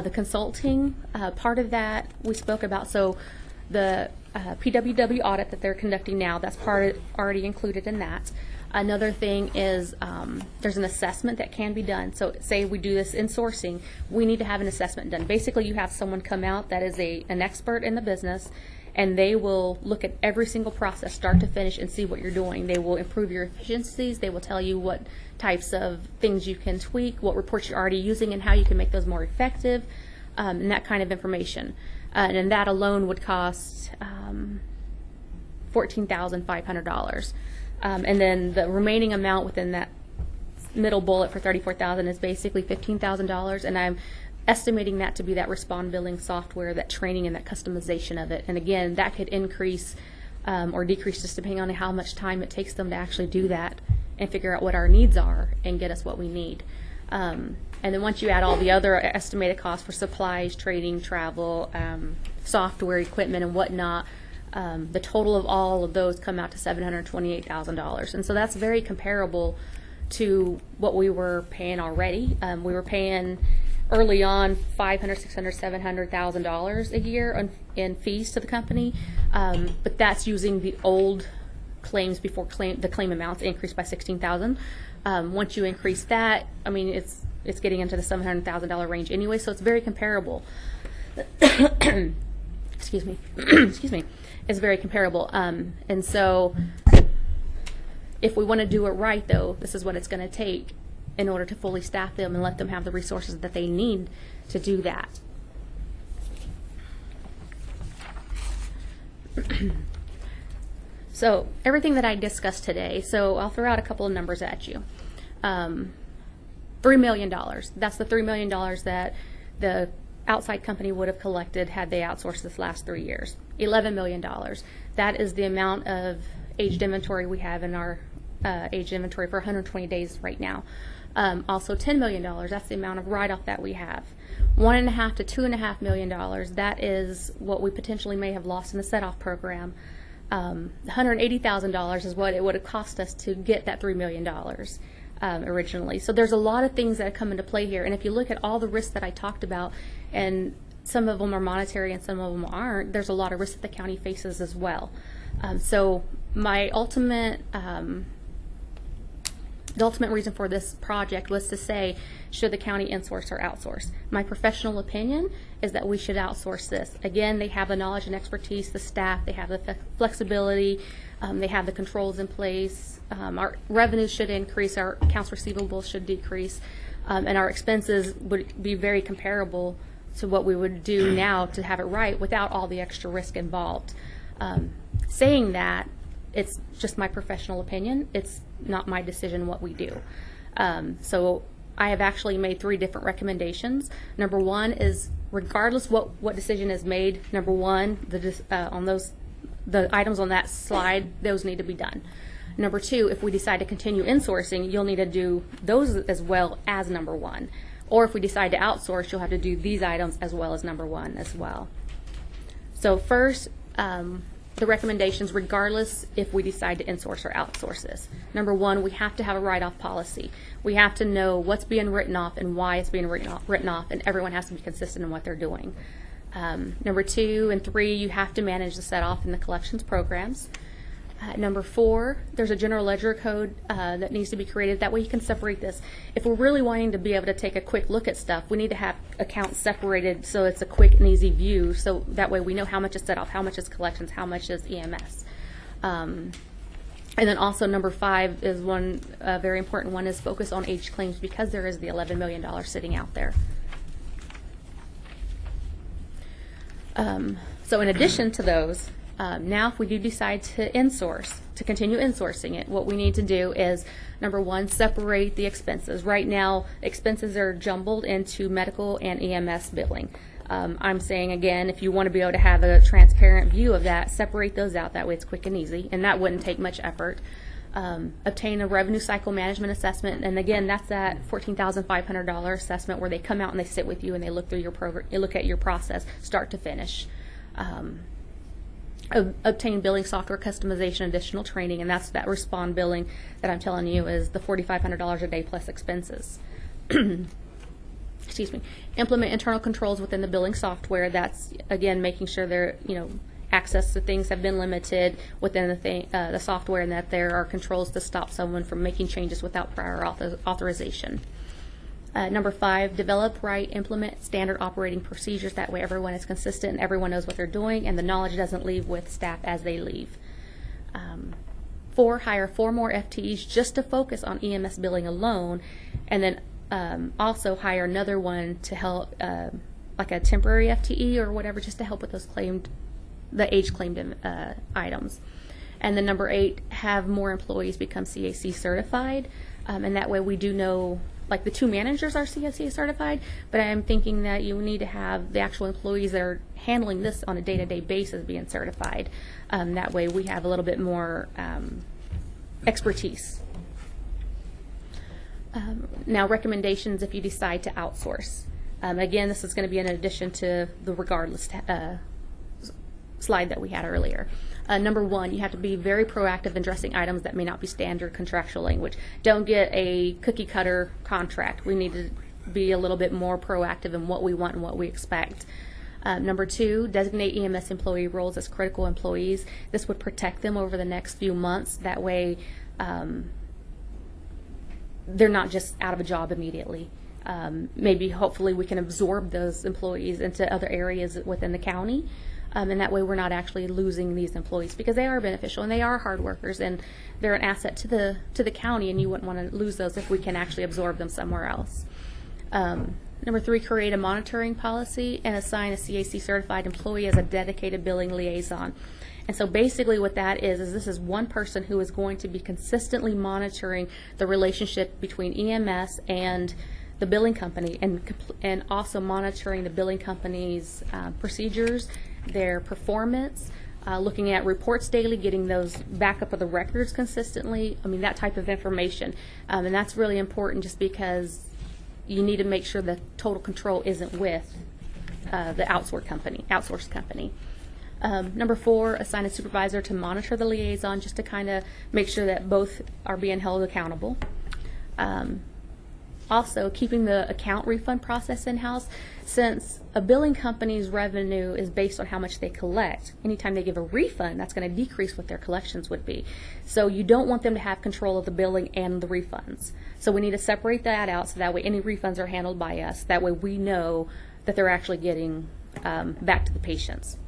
The consulting part of that we spoke about. So the PWW audit that they're conducting now, that's already included in that. Another thing is there's an assessment that can be done. So say we do this insourcing, we need to have an assessment done. Basically, you have someone come out that is an expert in the business, and they will look at every single process, start to finish, and see what you're doing. They will improve your efficiencies. They will tell you what types of things you can tweak, what reports you're already using, and how you can make those more effective, and that kind of information. And that alone would cost $14,500. And then the remaining amount within that middle bullet for $34,000 is basically $15,000, and I'm estimating that to be that Respond billing software, that training and that customization of it. And again, that could increase or decrease just depending on how much time it takes them to actually do that and figure out what our needs are and get us what we need. And then once you add all the other estimated costs for supplies, training, travel, software, equipment, and whatnot, the total of all of those come out to $728,000. And so that's very comparable to what we were paying already. We were paying early on $500,000, $600,000, $700,000 a year in fees to the company, but that's using the old claims before the claim amounts increased by $16,000. Once you increase that, I mean, it's getting into the $700,000 range anyway, so it's very comparable. Excuse me. Excuse me. It's very comparable. And so if we want to do it right, though, this is what it's going to take in order to fully staff them and let them have the resources that they need to do that. So everything that I discussed today, so I'll throw out a couple of numbers at you. $3 million. That's the $3 million that the outside company would have collected had they outsourced this last 3 years. $11 million. That is the amount of aged inventory we have in our aged inventory for 120 days right now. Also $10 million, that's the amount of write-off that we have. $1.5 to $2.5 million, that is what we potentially may have lost in the SetOff program. $180,000 is what it would have cost us to get that $3 million originally. So there's a lot of things that come into play here, and if you look at all the risks that I talked about, and some of them are monetary and some of them aren't, there's a lot of risks that the county faces as well. So my ultimate The ultimate reason for this project was to say, should the county insource or outsource? My professional opinion is that we should outsource this. Again, they have the knowledge and expertise, the staff, they have the flexibility, they have the controls in place. Our revenues should increase, our accounts receivable should decrease, and our expenses would be very comparable to what we would do now to have it right without all the extra risk involved. Saying that, it's just my professional opinion. It's not my decision what we do. So I have actually made 3 different recommendations. Number 1 is, regardless what decision is made, number 1, the items on that slide, those need to be done. Number 2, if we decide to continue insourcing, you'll need to do those as well as number 1. Or if we decide to outsource, you'll have to do these items as well as number 1 as well. So first, the recommendations, regardless if we decide to insource or outsource this. Number 1, we have to have a write-off policy. We have to know what's being written off and why it's being written off, and everyone has to be consistent in what they're doing. Number 2 and 3, you have to manage the SetOff and the collections programs. Number 4, there's a general ledger code that needs to be created. That way you can separate this. If we're really wanting to be able to take a quick look at stuff, we need to have accounts separated so it's a quick and easy view, so that way we know how much is SetOff, how much is collections, how much is EMS. And then also number 5 is one very important one, is focus on aged claims, because there is the $11 million sitting out there. So in addition to those, now if we do decide to insource, to continue insourcing it, what we need to do is, number 1, separate the expenses. Right now, expenses are jumbled into medical and EMS billing. I'm saying, again, if you want to be able to have a transparent view of that, separate those out. That way it's quick and easy, and that wouldn't take much effort. Obtain a revenue cycle management assessment, and again, that's that $14,500 assessment where they come out and they sit with you and they look through your program, look at your process, start to finish. Obtain billing software customization, additional training, and that's that Respond billing that I'm telling you is the $4,500 a day plus expenses. Excuse me. Implement internal controls within the billing software. That's, again, making sure they're, access to things have been limited within the software, and that there are controls to stop someone from making changes without prior authorization. Number 5, develop, write, implement standard operating procedures. That way everyone is consistent and everyone knows what they're doing, and the knowledge doesn't leave with staff as they leave. 4, hire 4 more FTEs just to focus on EMS billing alone, and then also hire another one to help, like a temporary FTE or whatever, just to help with those the age claimed items. And then number 8, have more employees become CAC certified, and that way we do know, like the 2 managers are CAC certified, but I'm thinking that you need to have the actual employees that are handling this on a day-to-day basis being certified. That way we have a little bit more expertise. Now, recommendations if you decide to outsource. Again, this is going to be in addition to the regardless slide that we had earlier. Number 1, you have to be very proactive in addressing items that may not be standard contractual language. Don't get a cookie cutter contract. We need to be a little bit more proactive in what we want and what we expect. Number 2, designate EMS employee roles as critical employees. This would protect them over the next few months. That way they're not just out of a job immediately. Maybe hopefully we can absorb those employees into other areas within the county. And that way we're not actually losing these employees, because they are beneficial and they are hard workers and they're an asset to the county, and you wouldn't want to lose those if we can actually absorb them somewhere else. Number 3, create a monitoring policy and assign a CAC certified employee as a dedicated billing liaison. And so basically what that is this is one person who is going to be consistently monitoring the relationship between EMS and the billing company, and also monitoring the billing company's procedures, their performance, looking at reports daily, getting those backup of the records consistently. I mean, that type of information. And that's really important, just because you need to make sure that total control isn't with the outsourced company. Number 4, assign a supervisor to monitor the liaison, just to kind of make sure that both are being held accountable. Also, keeping the account refund process in-house, since a billing company's revenue is based on how much they collect. Anytime they give a refund, that's going to decrease what their collections would be. So you don't want them to have control of the billing and the refunds. So we need to separate that out so that way any refunds are handled by us. That way we know that they're actually getting back to the patients.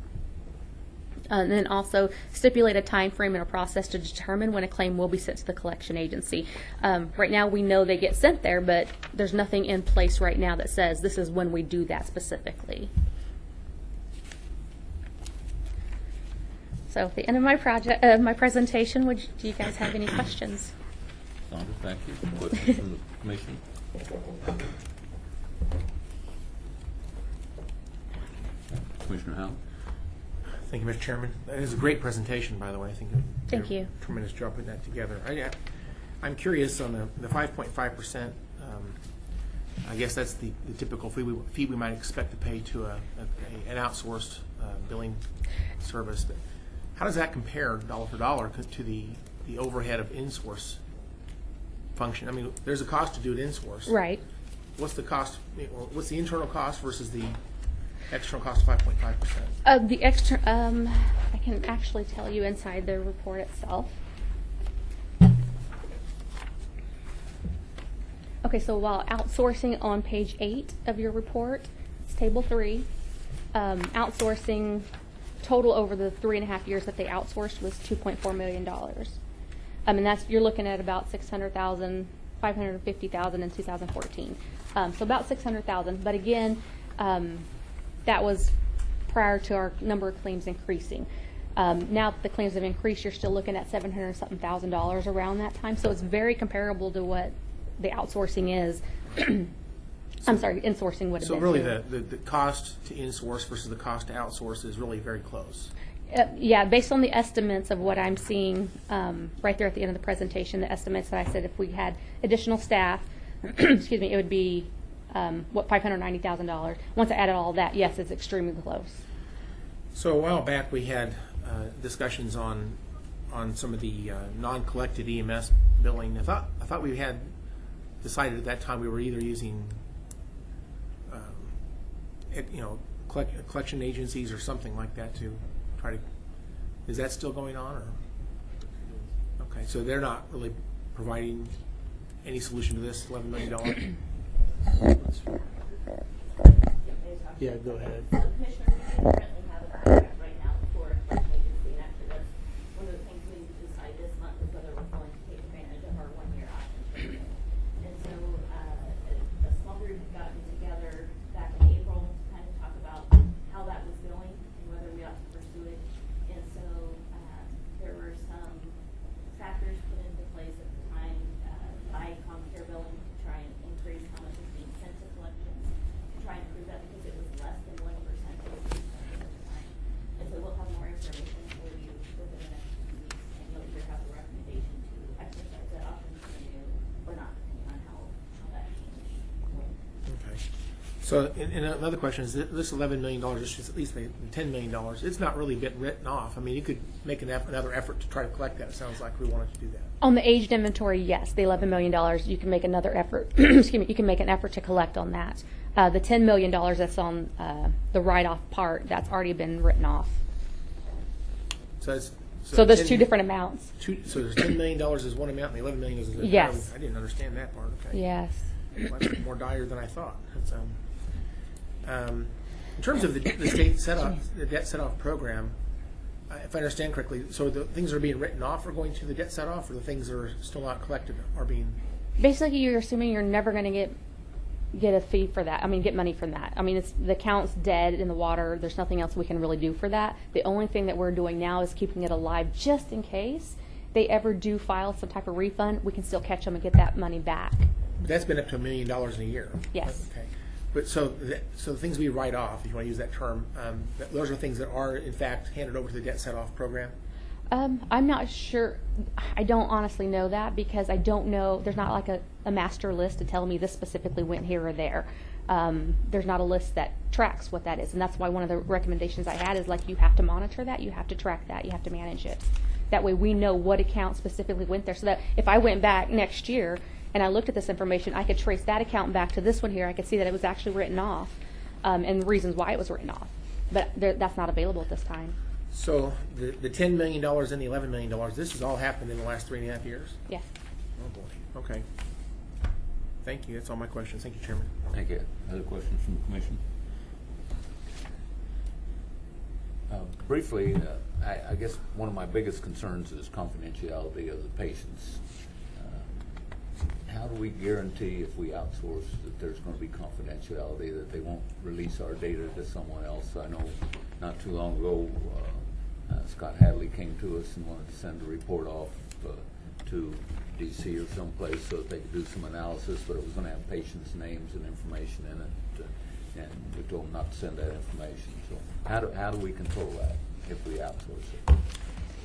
And then also stipulate a time frame and a process to determine when a claim will be sent to the collection agency. Right now we know they get sent there, but there's nothing in place right now that says this is when we do that specifically. So at the end of my my presentation, do you guys have any questions? Sandra, thank you. Questions from the commission? Commissioner Howell? Thank you, Mr. Chairman. That is a great presentation, by the way. I think Thank you. Tremendous job putting that together. I'm curious on the 5.5%. I guess that's the typical fee we might expect to pay to an outsourced billing service. But how does that compare dollar for dollar to the overhead of in-source function? I mean, there's a cost to do it in-source. Right. What's the cost? What's the internal cost versus the external cost of 5.5%? The extra, I can actually tell you inside the report itself. Okay, so while outsourcing on page 8 of your report, it's table 3. Outsourcing total over the 3.5 years that they outsourced was $2.4 million. And that's, you're looking at about $600,000, $550,000 in 2014. So about $600,000. But again, that was prior to our number of claims increasing. Now that the claims have increased, you're still looking at $700-something thousand around that time. So it's very comparable to what the outsourcing is. I'm sorry, insourcing would have been. So really too. the cost to insource versus the cost to outsource is really very close. Yeah, based on the estimates of what I'm seeing right there at the end of the presentation, the estimates that I said if we had additional staff, excuse me, it would be $590,000. Once I added all that, yes, it's extremely close. So a while back we had discussions on some of the non-collected EMS billing. I thought we had decided at that time we were either using collection agencies or something like that to try to. Is that still going on? Or okay, so they're not really providing any solution to this $11 million. Yeah, go ahead. So, Commissioner, we currently have a contract right now for a collection agency, and actually that's one of the things we decide this month is whether we're going to take advantage of our one-year option period. And so a small group had gotten together back in April to kind of talk about how that was going and whether we ought to pursue it. And so there were some factors put into place at the time by Comcare Billing to try and increase how much is being sent to collections, to try and prove that because it was less than 1% of the at the time. And so we'll have more information for you within the next few weeks, and you'll either have a recommendation to exercise that option to renew or not, depending on how that changes. Okay. So, and another question is this $11 million, at least $10 million. It's not really been written off. I mean, you could make another effort to try to collect that. It sounds like we wanted to do that. On the aged inventory, yes, the $11 million, you can make another effort. Excuse me, you can make an effort to collect on that. The $10 million that's on the write-off part, that's already been written off. So there's two different amounts. So there's $10 million is one amount, and the $11 million is another. Yes. I didn't understand that part. Okay. Yes. Well, that's more dire than I thought. That's, in terms of the state the debt set-off program, if I understand correctly, so the things that are being written off are going to the debt set-off, or the things that are still not collected are being. Basically, you're assuming you're never going to get a fee for that. I mean, get money from that. I mean, the account's dead in the water. There's nothing else we can really do for that. The only thing that we're doing now is keeping it alive just in case they ever do file some type of refund. We can still catch them and get that money back. But that's been up to $1 million in a year. Yes. Okay. But so the things we write off, if you want to use that term, those are things that are in fact handed over to the debt set-off program. I'm not sure. I don't honestly know that because I don't know. There's not like a master list to tell me this specifically went here or there. There's not a list that tracks what that is, and that's why one of the recommendations I had is like you have to monitor that, you have to track that, you have to manage it. That way we know what account specifically went there, so that if I went back next year and I looked at this information, I could trace that account back to this one here. I could see that it was actually written off, and the reasons why it was written off. But that's not available at this time. So the $10 million and the $11 million, this has all happened in the last 3.5 years? Yes. Oh, boy. Okay. Thank you. That's all my questions. Thank you, Chairman. Thank you. Other questions from the commission? Briefly, I guess one of my biggest concerns is confidentiality of the patients. How do we guarantee if we outsource that there's going to be confidentiality, that they won't release our data to someone else? I know not too long ago, Scott Hadley came to us and wanted to send a report off to DC or someplace so that they could do some analysis, but it was going to have patients' names and information in it, and we told them not to send that information. So how do we control that if we outsource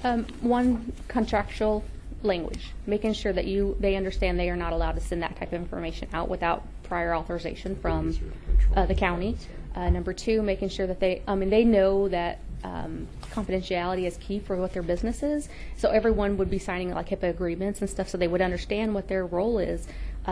it? One, contractual language, making sure that they understand they are not allowed to send that type of information out without prior authorization from the county. Number two, making sure that they know that confidentiality is key for what their business is. So everyone would be signing like HIPAA agreements and stuff, so they would understand what their role is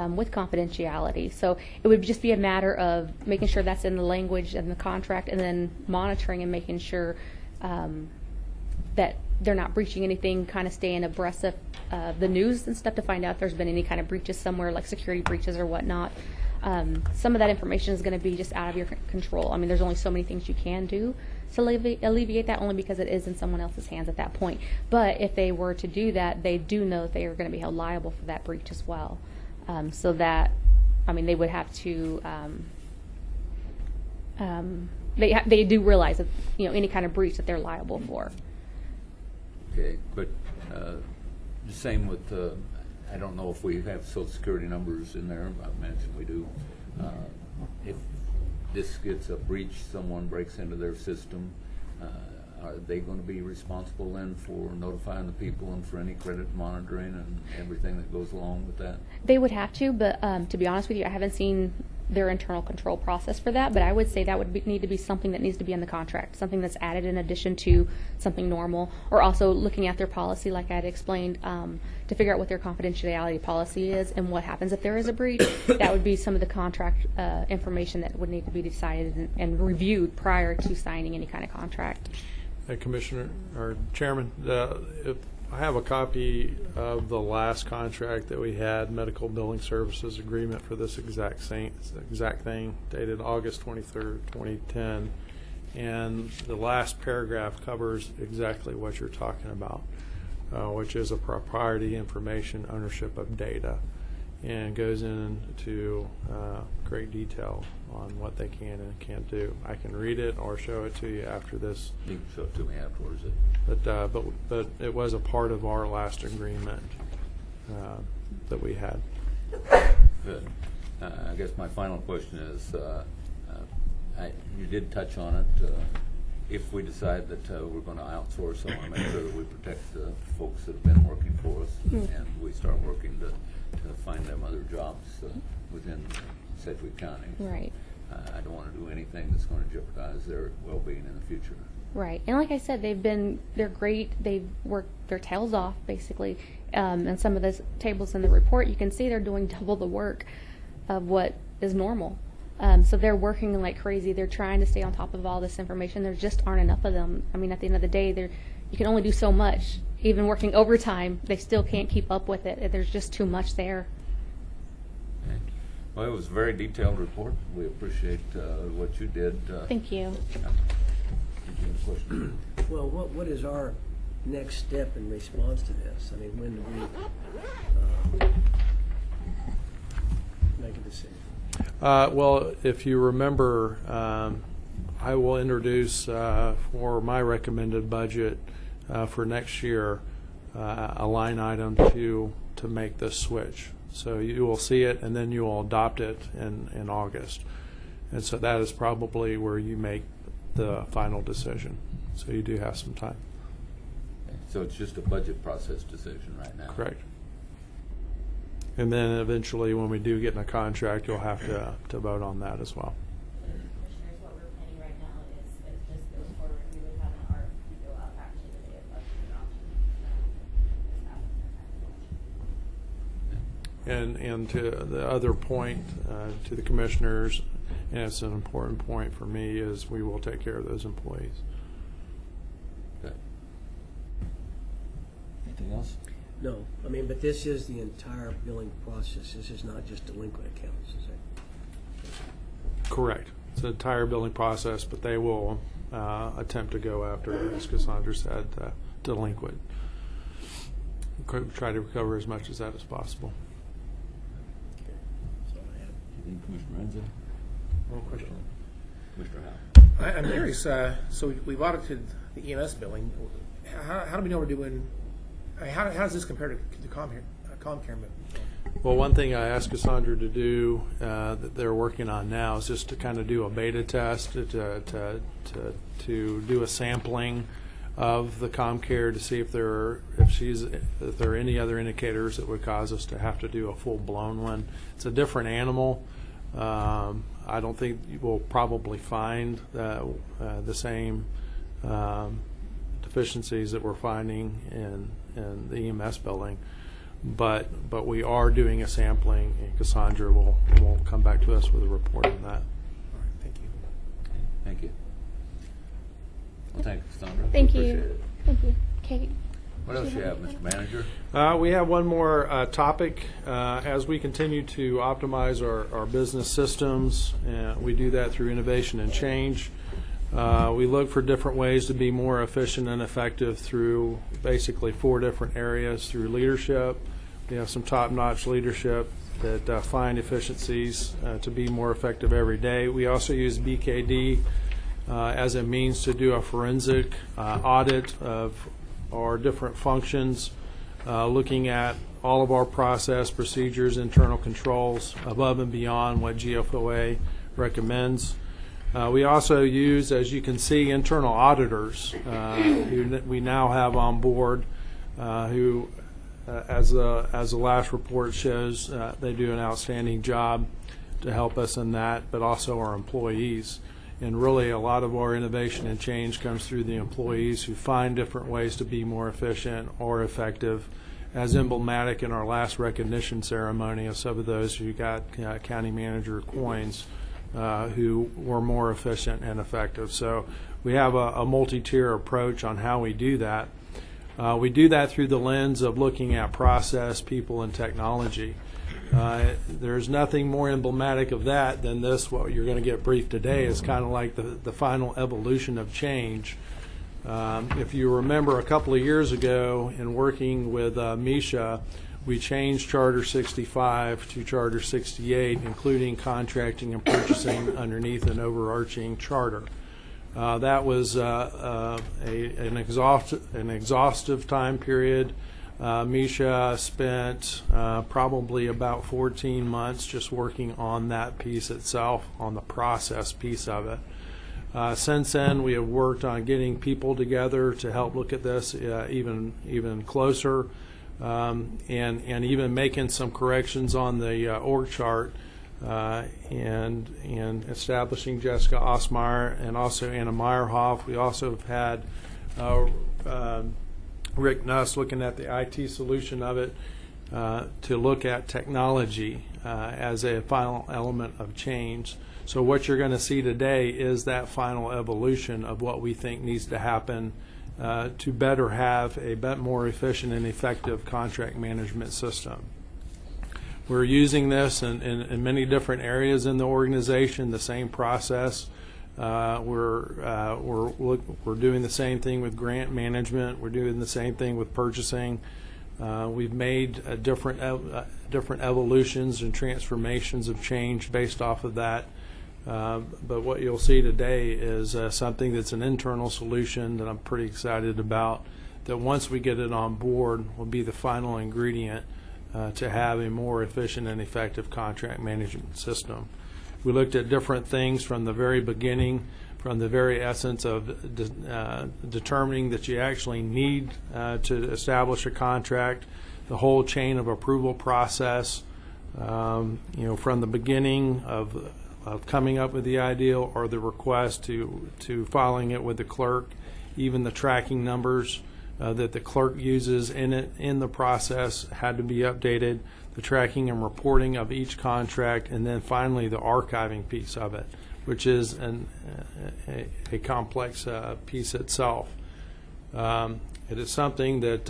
with confidentiality. So it would just be a matter of making sure that's in the language and the contract, and then monitoring and making sure that they're not breaching anything, kind of staying abreast of the news and stuff to find out if there's been any kind of breaches somewhere, like security breaches or whatnot. Some of that information is going to be just out of your control. I mean, there's only so many things you can do to alleviate that, only because it is in someone else's hands at that point. But if they were to do that, they do know that they are going to be held liable for that breach as well. So that, they would have to, they do realize that, any kind of breach that they're liable for. Okay, but the same with, I don't know if we have Social Security numbers in there. I imagine we do. If this gets a breach, someone breaks into their system, are they going to be responsible then for notifying the people and for any credit monitoring and everything that goes along with that? They would have to, but to be honest with you, I haven't seen their internal control process for that, but I would say that would need to be something that needs to be in the contract, something that's added in addition to something normal, or also looking at their policy, like I had explained, to figure out what their confidentiality policy is and what happens if there is a breach. That would be some of the contract information that would need to be decided and reviewed prior to signing any kind of contract. Hey, Commissioner or Chairman, if I have a copy of the last contract that we had, medical billing services agreement for this exact thing, dated August 23rd, 2010, and the last paragraph covers exactly what you're talking about, which is a proprietary information ownership of data, and goes into great detail on what they can and can't do. I can read it or show it to you after this. You can show it to me afterwards. But it was a part of our last agreement that we had. Good. I guess my final question is, you did touch on it. If we decide that we're going to outsource, I want to make sure that we protect the folks that have been working for us, and we start working to find them other jobs within Sedgwick County. Right. I don't want to do anything that's going to jeopardize their well-being in the future. Right. And like I said, they're great. They've worked their tails off, basically. And some of the tables in the report, you can see they're doing double the work of what is normal. So they're working like crazy. They're trying to stay on top of all this information. There just aren't enough of them. I mean, at the end of the day, you can only do so much. Even working overtime, they still can't keep up with it. There's just too much there. Okay. Well, it was a very detailed report. We appreciate what you did. Thank you. Did you have a question? Well, what is our next step in response to this? I mean, when do we make a decision? Well, if you remember, I will introduce for my recommended budget for next year a line item to make this switch. So you will see it, and then you will adopt it in August. And so that is probably where you make the final decision. So you do have some time. Okay. So it's just a budget process decision right now. Correct. And then eventually, when we do get in a contract, you'll have to vote on that as well. Commissioners, what we're planning right now is if this goes forward, we would have an RFP go out actually the day of budget adoption. And to the other point, to the commissioners, and it's an important point for me, is we will take care of those employees. Okay. Anything else? No, I mean, but this is the entire billing process. This is not just delinquent accounts, is it? Correct. It's an entire billing process, but they will attempt to go after, as Cassandra said, delinquent. Try to recover as much as that as possible. Okay, that's all I have. Anything, Commissioner Renzo? One question. Commissioner Howe? I'm curious, so we've audited the EMS billing. How do we know we're doing, I mean, how does this compare to ComCare? Well, one thing I asked Cassandra to do that they're working on now is just to kind of do a beta test to do a sampling of the ComCare to see if there are any other indicators that would cause us to have to do a full-blown one. It's a different animal. I don't think you will probably find the same deficiencies that we're finding in the EMS billing. But we are doing a sampling, and Cassandra will come back to us with a report on that. All right, thank you. Okay, thank you. Well, thank you, Cassandra. Thank Appreciate you. it. Thank you. Kate? What else you have, Mr. Manager? We have one more topic. As we continue to optimize our business systems, we do that through innovation and change. We look for different ways to be more efficient and effective through basically 4 different areas. Through leadership, we have some top-notch leadership that find efficiencies to be more effective every day. We also use BKD as a means to do a forensic audit of our different functions, looking at all of our process, procedures, internal controls above and beyond what GFOA recommends. We also use, as you can see, internal auditors who we now have on board who, as the last report shows, they do an outstanding job to help us in that, but also our employees. And really a lot of our innovation and change comes through the employees who find different ways to be more efficient or effective, as emblematic in our last recognition ceremony of some of those who got county manager coins who were more efficient and effective. So we have a multi-tier approach on how we do that. We do that through the lens of looking at process, people, and technology. There's nothing more emblematic of that than this. What you're going to get briefed today is kind of like the final evolution of change. If you remember a couple of years ago in working with Misha, we changed Charter 65 to Charter 68, including contracting and purchasing underneath an overarching charter. That was an exhaustive time period. Misha spent probably about 14 months just working on that piece itself, on the process piece of it. Since then, we have worked on getting people together to help look at this even closer, and even making some corrections on the org chart, and establishing Jessica Osmeyer and also Anna Meyerhoff. We also have had Rick Nuss looking at the IT solution of it to look at technology as a final element of change. So what you're going to see today is that final evolution of what we think needs to happen to better have a more efficient and effective contract management system. We're using this in many different areas in the organization, the same process. We're doing the same thing with grant management. We're doing the same thing with purchasing. We've made different evolutions and transformations of change based off of that. But what you'll see today is something that's an internal solution that I'm pretty excited about, that once we get it on board will be the final ingredient to have a more efficient and effective contract management system. We looked at different things from the very beginning, from the very essence of determining that you actually need to establish a contract, the whole chain of approval process, from the beginning of coming up with the ideal or the request to filing it with the clerk, even the tracking numbers that the clerk uses in the process had to be updated. the tracking and reporting of each contract, and then finally the archiving piece of it, which is a complex piece itself. It is something that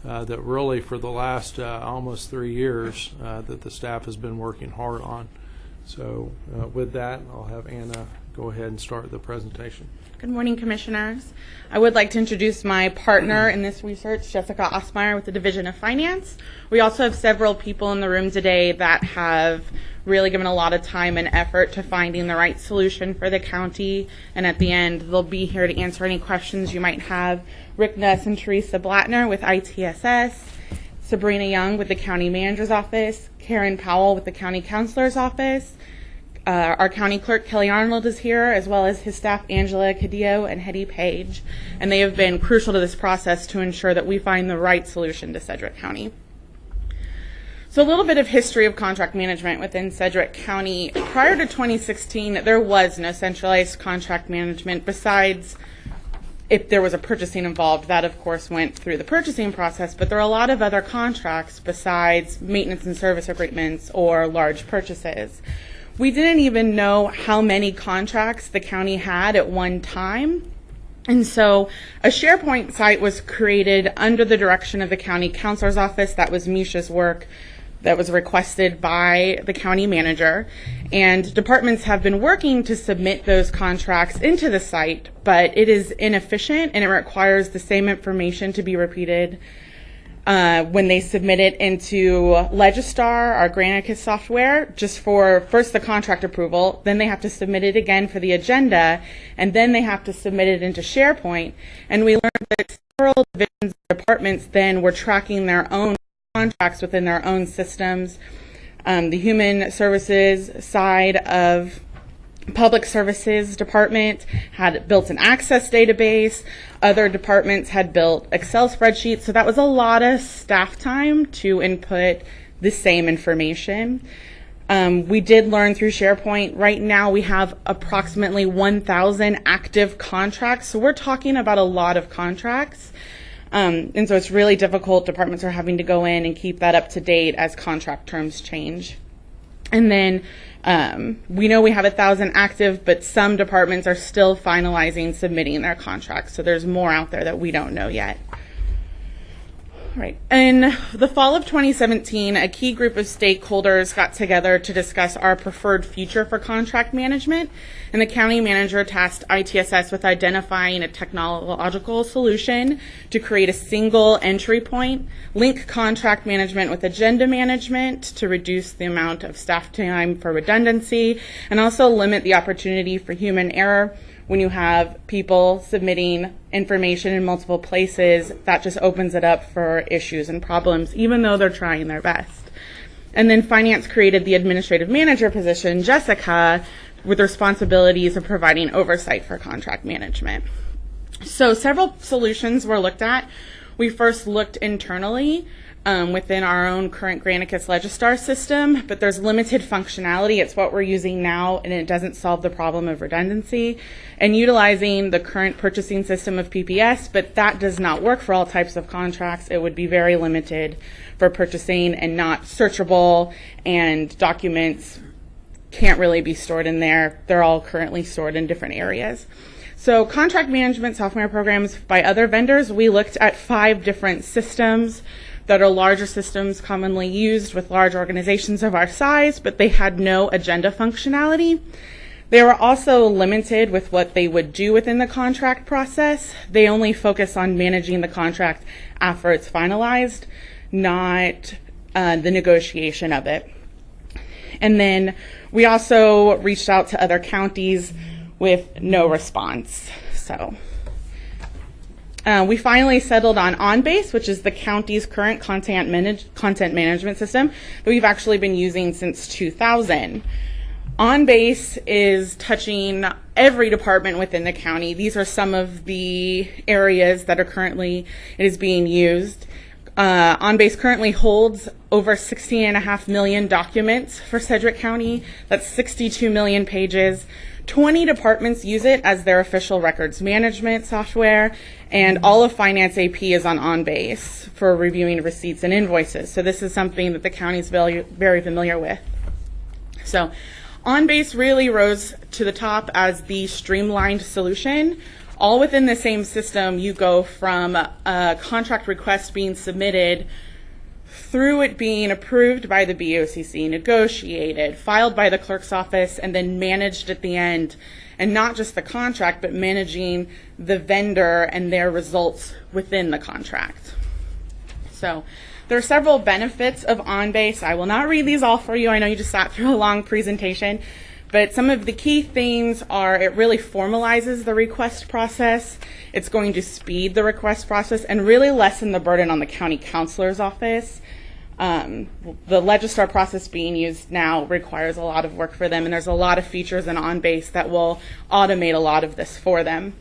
that really for the last almost 3 years that the staff has been working hard on. So with that, I'll have Anna go ahead and start the presentation. Good morning, Commissioners. I would like to introduce my partner in this research, Jessica Osmeyer with the Division of Finance. We also have several people in the room today that have really given a lot of time and effort to finding the right solution for the county, and at the end they'll be here to answer any questions you might have. Rick Nuss and Teresa Blattner with ITSS, Sabrina Young with the County Manager's Office, Karen Powell with the County Counselor's Office. Our County Clerk, Kelly Arnold, is here, as well as his staff, Angela Cadillo and Hetty Page. And they have been crucial to this process to ensure that we find the right solution to Sedgwick County. So a little bit of history of contract management within Sedgwick County. Prior to 2016, there was no centralized contract management besides if there was a purchasing involved. That, of course, went through the purchasing process, but there are a lot of other contracts besides maintenance and service agreements or large purchases. We didn't even know how many contracts the county had at one time. And so a SharePoint site was created under the direction of the County Counselor's Office. That was Misha's work that was requested by the county manager. And departments have been working to submit those contracts into the site, but it is inefficient and it requires the same information to be repeated when they submit it into Legistar, our Granicus software, just for first the contract approval, then they have to submit it again for the agenda, and then they have to submit it into SharePoint. And we learned that several divisions and departments then were tracking their own contracts within their own systems. The Human Services side of Public Services Department had built an access database. Other departments had built Excel spreadsheets. So that was a lot of staff time to input the same information. We did learn through SharePoint. Right now we have approximately 1,000 active contracts. So we're talking about a lot of contracts. And so it's really difficult. Departments are having to go in and keep that up to date as contract terms change. And then we know we have 1,000 active, but some departments are still finalizing submitting their contracts. So there's more out there that we don't know yet. All right. In the fall of 2017, a key group of stakeholders got together to discuss our preferred future for contract management, and the county manager tasked ITSS with identifying a technological solution to create a single entry point, link contract management with agenda management to reduce the amount of staff time for redundancy, and also limit the opportunity for human error. When you have people submitting information in multiple places, that just opens it up for issues and problems, even though they're trying their best. And then finance created the administrative manager position, Jessica, with responsibilities of providing oversight for contract management. So several solutions were looked at. We first looked internally within our own current Granicus Legistar system, but there's limited functionality. It's what we're using now, and it doesn't solve the problem of redundancy. And utilizing the current purchasing system of PPS, but that does not work for all types of contracts. It would be very limited for purchasing and not searchable, and documents can't really be stored in there. They're all currently stored in different areas. So contract management software programs by other vendors, we looked at 5 different systems that are larger systems commonly used with large organizations of our size, but they had no agenda functionality. They were also limited with what they would do within the contract process. They only focus on managing the contract after it's finalized, not the negotiation of it. And then we also reached out to other counties with no response. So we finally settled on OnBase, which is the county's current content management system that we've actually been using since 2000. OnBase is touching every department within the county. These are some of the areas that are currently it is being used. OnBase currently holds over 16.5 million documents for Sedgwick County. That's 62 million pages, 20 departments use it as their official records management software, and all of Finance AP is on OnBase for reviewing receipts and invoices. So this is something that the county is very familiar with. So OnBase really rose to the top as the streamlined solution. All within the same system, you go from a contract request being submitted through it being approved by the BOCC, negotiated, filed by the clerk's office, and then managed at the end. And not just the contract, but managing the vendor and their results within the contract. So there are several benefits of OnBase. I will not read these all for you. I know you just sat through a long presentation. But some of the key themes are it really formalizes the request process. It's going to speed the request process and really lessen the burden on the county counselor's office. The Legistar process being used now requires a lot of work for them, and there's a lot of features in OnBase that will automate a lot of this for them.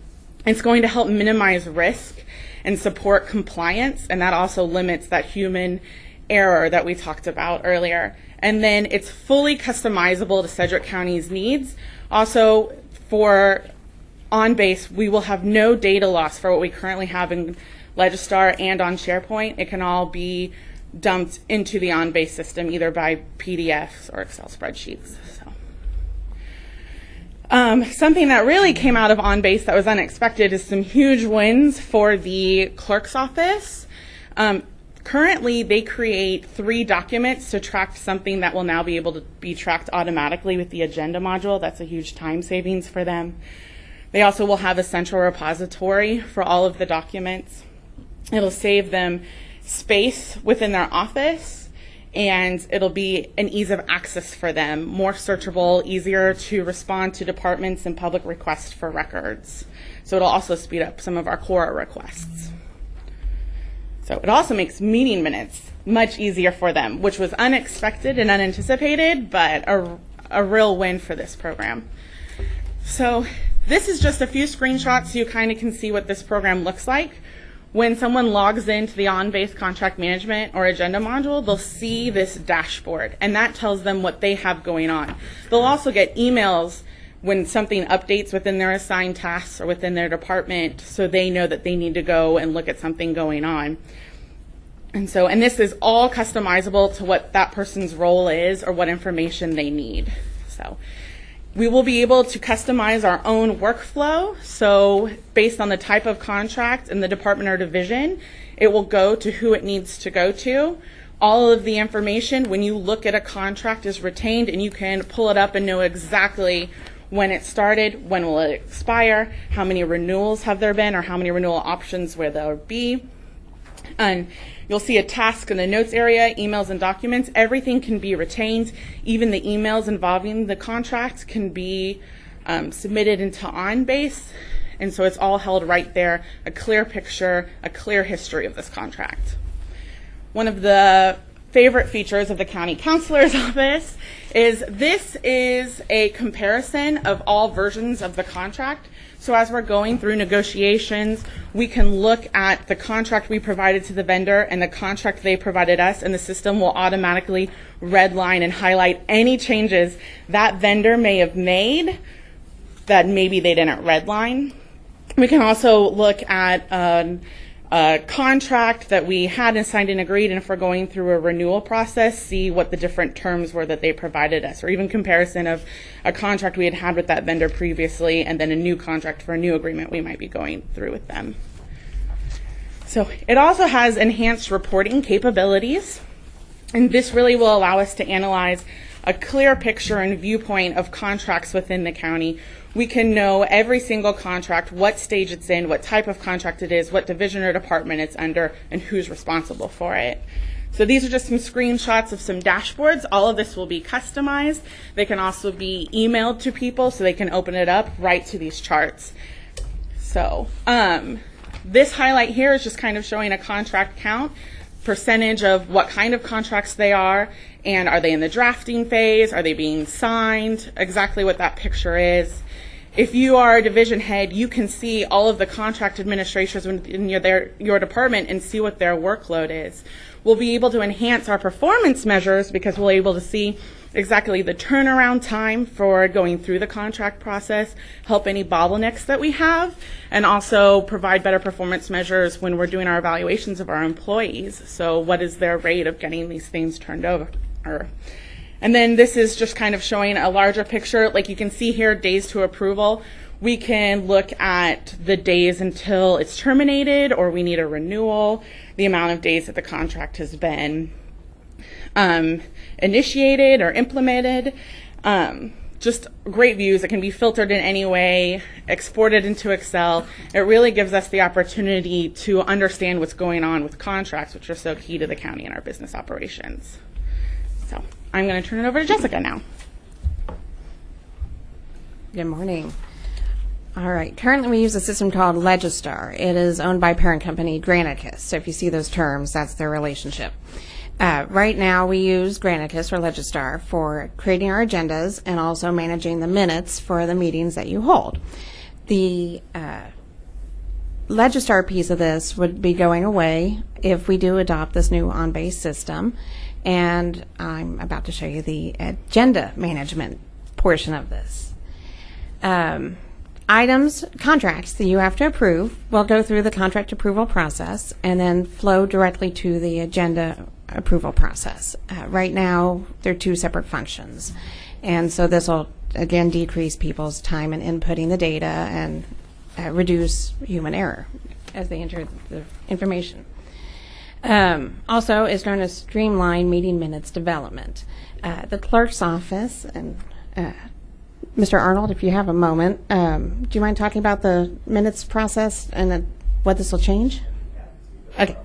It's going to help minimize risk and support compliance, and that also limits that human error that we talked about earlier. And then it's fully customizable to Sedgwick County's needs. Also, for OnBase, we will have no data loss for what we currently have in Legistar and on SharePoint. It can all be dumped into the OnBase system either by PDFs or Excel spreadsheets. Something that really came out of OnBase that was unexpected is some huge wins for the clerk's office. Currently, they create 3 documents to track something that will now be able to be tracked automatically with the agenda module. That's a huge time savings for them. They also will have a central repository for all of the documents. It'll save them space within their office, and it'll be an ease of access for them, more searchable, easier to respond to departments and public requests for records. So it'll also speed up some of our core requests. So it also makes meeting minutes much easier for them, which was unexpected and unanticipated, but a real win for this program. So this is just a few screenshots so you kind of can see what this program looks like. When someone logs into the OnBase contract management or agenda module, they'll see this dashboard, and that tells them what they have going on. They'll also get emails when something updates within their assigned tasks or within their department, so they know that they need to go and look at something going on. And this is all customizable to what that person's role is or what information they need. So we will be able to customize our own workflow. So based on the type of contract and the department or division, it will go to who it needs to go to. All of the information when you look at a contract is retained, and you can pull it up and know exactly when it started, when will it expire, how many renewals have there been, or how many renewal options will there be. And you'll see a task in the notes area, emails and documents. Everything can be retained. Even the emails involving the contract can be submitted into OnBase. And so it's all held right there, a clear picture, a clear history of this contract. One of the favorite features of the county counselor's office is this is a comparison of all versions of the contract. So as we're going through negotiations, we can look at the contract we provided to the vendor and the contract they provided us, and the system will automatically redline and highlight any changes that vendor may have made that maybe they didn't redline. We can also look at a contract that we had and signed and agreed, and if we're going through a renewal process, see what the different terms were that they provided us, or even comparison of a contract we had had with that vendor previously and then a new contract for a new agreement we might be going through with them. So it also has enhanced reporting capabilities, and this really will allow us to analyze a clear picture and viewpoint of contracts within the county. We can know every single contract, what stage it's in, what type of contract it is, what division or department it's under, and who's responsible for it. So these are just some screenshots of some dashboards. All of this will be customized. They can also be emailed to people so they can open it up right to these charts. So this highlight here is just kind of showing a contract count, percentage of what kind of contracts they are, and are they in the drafting phase, are they being signed, exactly what that picture is. If you are a division head, you can see all of the contract administrators in your department and see what their workload is. We'll be able to enhance our performance measures because we'll be able to see exactly the turnaround time for going through the contract process, help any bottlenecks that we have, and also provide better performance measures when we're doing our evaluations of our employees. So what is their rate of getting these things turned over? And then this is just kind of showing a larger picture. Like you can see here, days to approval. We can look at the days until it's terminated or we need a renewal, the amount of days that the contract has been initiated or implemented. Just great views that can be filtered in any way, exported into Excel. It really gives us the opportunity to understand what's going on with contracts, which are so key to the county and our business operations. So I'm going to turn it over to Jessica now. Good morning. All right. Currently, we use a system called Legistar. It is owned by parent company Granicus. So if you see those terms, that's their relationship. Right now, we use Granicus or Legistar for creating our agendas and also managing the minutes for the meetings that you hold. The Legistar piece of this would be going away if we do adopt this new on-base system. And I'm about to show you the agenda management portion of this. Contracts that you have to approve will go through the contract approval process and then flow directly to the agenda approval process. Right now, they're two separate functions. And so this will, again, decrease people's time in inputting the data and reduce human error as they enter the information. Also, it's known as streamlined meeting minutes development. The clerk's office, and Mr. Arnold, if you have a moment, do you mind talking about the minutes process and what this will change? Okay.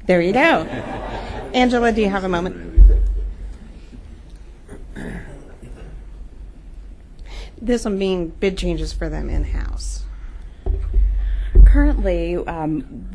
There you go. Angela, do you have a moment? This will mean bid changes for them in-house. Currently,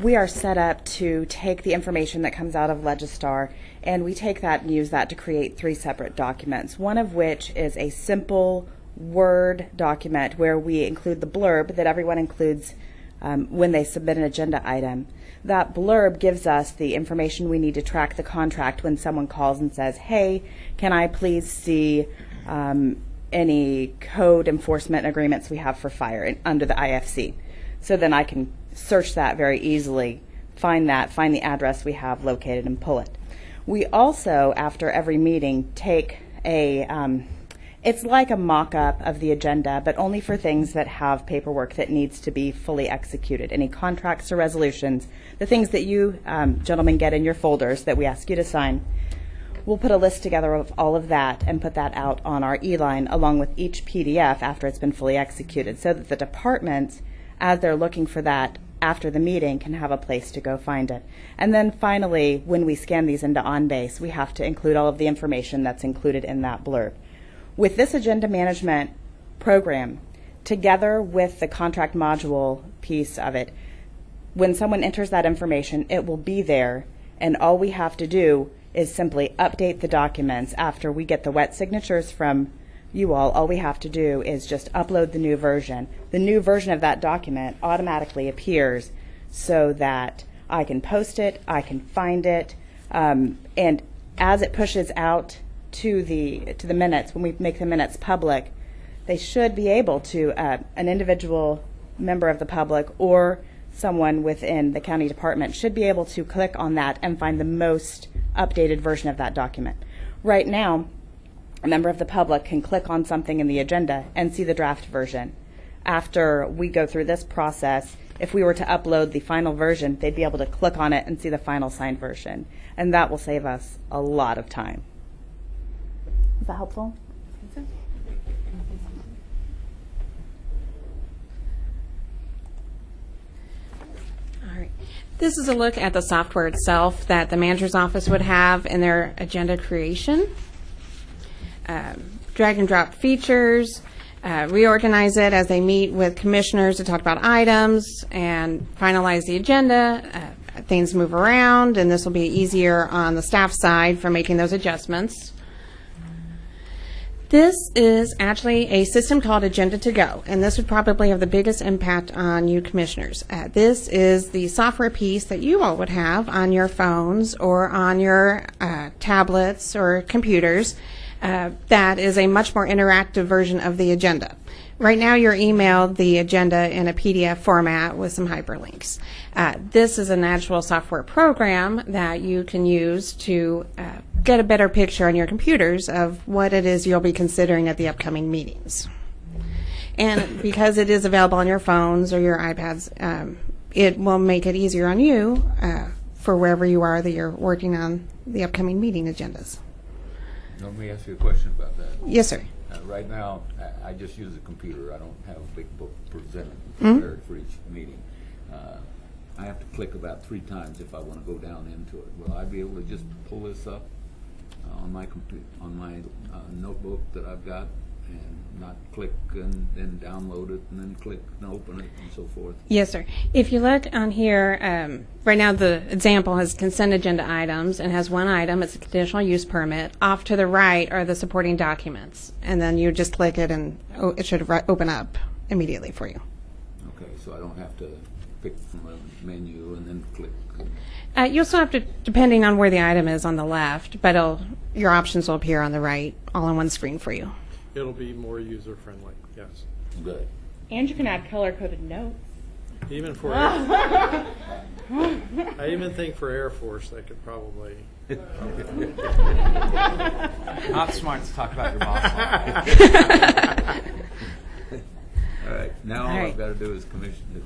we are set up to take the information that comes out of Legistar, and we take that and use that to create 3 separate documents, one of which is a simple Word document where we include the blurb that everyone includes when they submit an agenda item. That blurb gives us the information we need to track the contract when someone calls and says, hey, can I please see any code enforcement agreements we have for fire under the IFC? So then I can search that very easily, find the address we have located and pull it. We also, after every meeting, take it's like a mock-up of the agenda, but only for things that have paperwork that needs to be fully executed. Any contracts or resolutions, the things that you gentlemen get in your folders that we ask you to sign. We'll put a list together of all of that and put that out on our e-line along with each PDF after it's been fully executed so that the departments, as they're looking for that after the meeting, can have a place to go find it. And then finally, when we scan these into OnBase, we have to include all of the information that's included in that blurb. With this agenda management program, together with the contract module piece of it, when someone enters that information, it will be there, and all we have to do is simply update the documents after we get the wet signatures from you all. All we have to do is just upload the new version. The new version of that document automatically appears so that I can post it, I can find it, and as it pushes out to the minutes, when we make the minutes public, they should be able to, an individual member of the public or someone within the county department should be able to click on that and find the most updated version of that document. Right now, a member of the public can click on something in the agenda and see the draft version. After we go through this process, if we were to upload the final version, they'd be able to click on it and see the final signed version. And that will save us a lot of time. Is that helpful? All right. This is a look at the software itself that the manager's office would have in their agenda creation. Drag and drop features, reorganize it as they meet with commissioners to talk about items and finalize the agenda. Things move around, and this will be easier on the staff side for making those adjustments. This is actually a system called Agenda to Go, and this would probably have the biggest impact on you commissioners. This is the software piece that you all would have on your phones or on your tablets or computers. that is a much more interactive version of the agenda. Right now, you're emailed the agenda in a PDF format with some hyperlinks. This is an actual software program that you can use to get a better picture on your computers of what it is you'll be considering at the upcoming meetings. And because it is available on your phones or your iPads, it will make it easier on you for wherever you are that you're working on the upcoming meeting agendas. Let me ask you a question about that. Yes, sir. Right now, I just use a computer. I don't have a big book presented Mhm. prepared for each meeting. I have to click about 3 times if I want to go down into it. Will I be able to just pull this up on my notebook that I've got and not click and then download it and then click and open it and so forth? Yes, sir. If you look on here, right now the example has consent agenda items and has one item. It's a conditional use permit. Off to the right are the supporting documents. And then you just click it and it should open up immediately for you. Okay, so I don't have to pick from a menu and then click. You'll still have to, depending on where the item is on the left, but your options will appear on the right, all on one screen for you. It'll be more user-friendly, yes. Good. And you can add color-coded notes. Even for I even think for Air Force, they could probably. Not smart to talk about your boss. All right. Now all All right. I've got to do is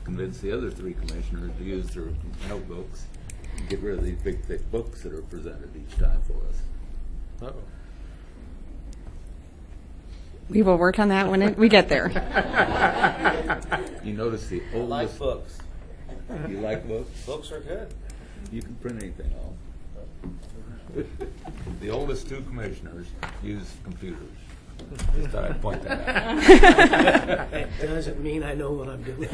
convince the other 3 commissioners to use their notebooks and get rid of these big, thick books that are presented each time for us. Uh-oh. We will work on that when we get there. You notice the oldest... I like books. You like books? Books are good. You can print anything off. The oldest 2 commissioners use computers. Just thought I'd point that out. That doesn't mean I know what I'm doing.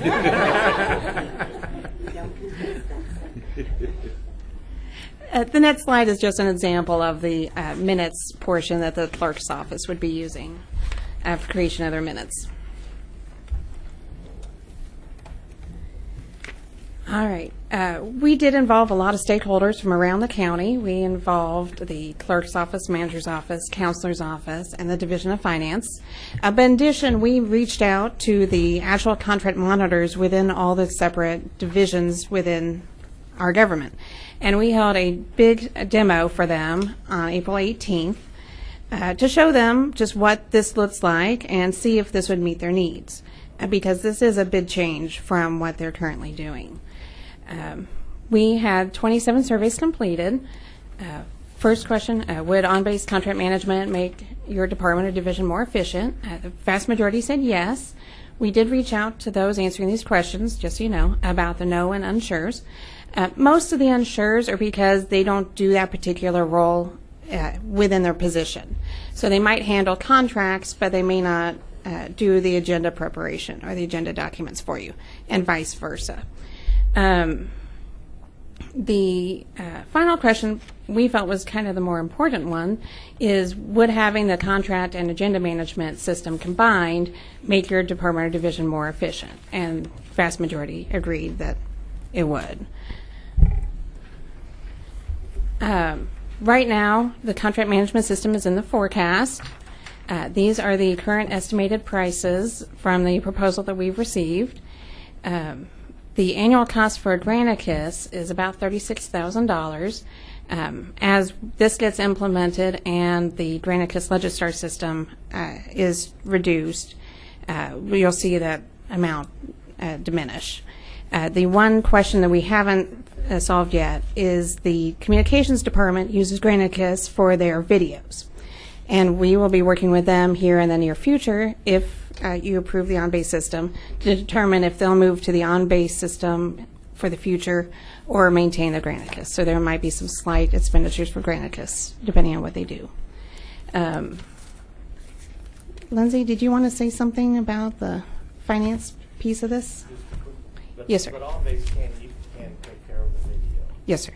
The next slide is just an example of the minutes portion that the clerk's office would be using for creation of their minutes. All right. We did involve a lot of stakeholders from around the county. We involved the clerk's office, manager's office, counselor's office, and the Division of Finance. But in addition, we reached out to the actual contract monitors within all the separate divisions within our government. And we held a big demo for them on April 18th to show them just what this looks like and see if this would meet their needs, because this is a big change from what they're currently doing. We had 27 surveys completed. First question, would on-base contract management make your department or division more efficient? The vast majority said yes. We did reach out to those answering these questions, just so you know, about the no and unsures. Most of the unsures are because they don't do that particular role within their position. So they might handle contracts, but they may not do the agenda preparation or the agenda documents for you, and vice versa. The final question we felt was kind of the more important one is, would having the contract and agenda management system combined make your department or division more efficient? And vast majority agreed that it would. Right now, the contract management system is in the forecast. These are the current estimated prices from the proposal that we've received. The annual cost for Granicus is about $36,000. As this gets implemented and the Granicus Legistar system is reduced, you'll see that amount diminish. The one question that we haven't solved yet is the communications department uses Granicus for their videos. And we will be working with them here in the near future, if you approve the on-base system, to determine if they'll move to the on-base system for the future or maintain the Granicus. So there might be some slight expenditures for Granicus, depending on what they do. Lindsay, did you want to say something about the finance piece of this? Yes, sir. But on-base can take care of the video. Yes, sir.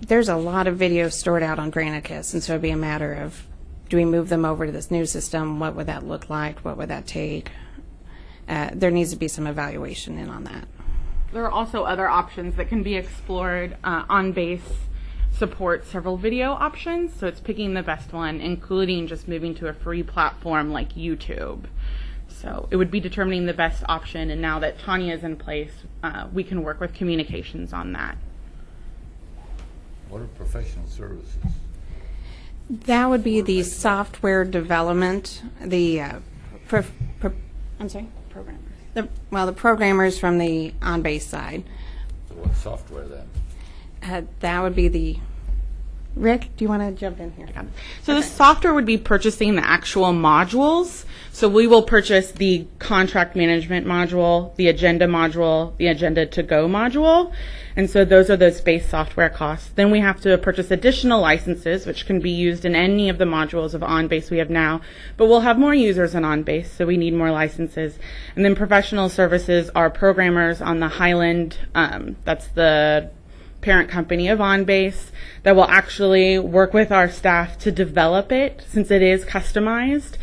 There's a lot of videos stored out on Granicus, and so it'd be a matter of, do we move them over to this new system? What would that look like? What would that take? There needs to be some evaluation in on that. There are also other options that can be explored on base. supports several video options, so it's picking the best one, including just moving to a free platform like YouTube. So it would be determining the best option, and now that Tanya is in place, we can work with communications on that. What are professional services? That would be the software development, the, I'm sorry? Programmers. The programmers from the on-base side. So what software then? That would be the, Rick, do you want to jump in here? So the software would be purchasing the actual modules. So we will purchase the contract management module, the agenda module, the agenda to go module. And so those are those base software costs. Then we have to purchase additional licenses, which can be used in any of the modules of OnBase we have now. But we'll have more users in OnBase, so we need more licenses. And then professional services are programmers on the Highland, that's the parent company of OnBase, that will actually work with our staff to develop it, since it is customized.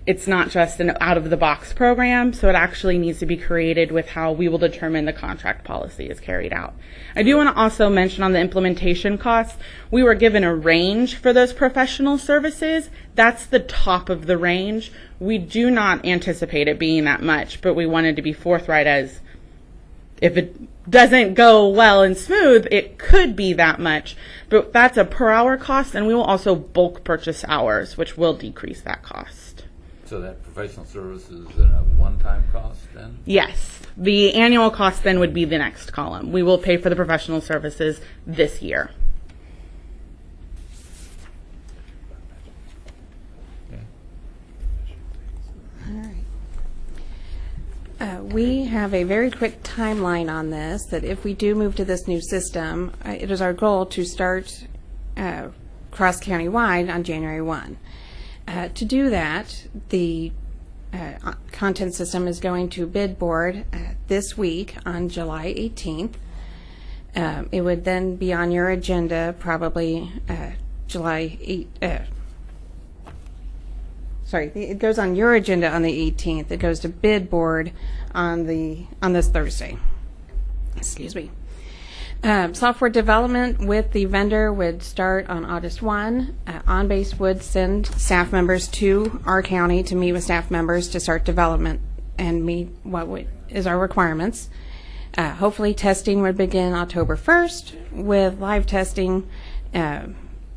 It's not just an out-of-the-box program, so it actually needs to be created with how we will determine the contract policy is carried out. I do want to also mention on the implementation costs, we were given a range for those professional services. That's the top of the range. We do not anticipate it being that much, but we wanted to be forthright as if it doesn't go well and smooth, it could be that much. But that's a per hour cost, and we will also bulk purchase hours, which will decrease that cost. So that professional services is a one-time cost then? Yes. The annual cost then would be the next column. We will pay for the professional services this year. We have a very quick timeline on this, that if we do move to this new system, it is our goal to start cross-county wide on January 1. To do that, the content system is going to bid board this week on July 18th. It would then be on your agenda probably July 8th. Sorry, it goes on your agenda on the 18th. It goes to bid board on this Thursday. Excuse me. Software development with the vendor would start on August 1. OnBase would send staff members to our county to meet with staff members to start development and meet what is our requirements. Hopefully testing would begin October 1st with live testing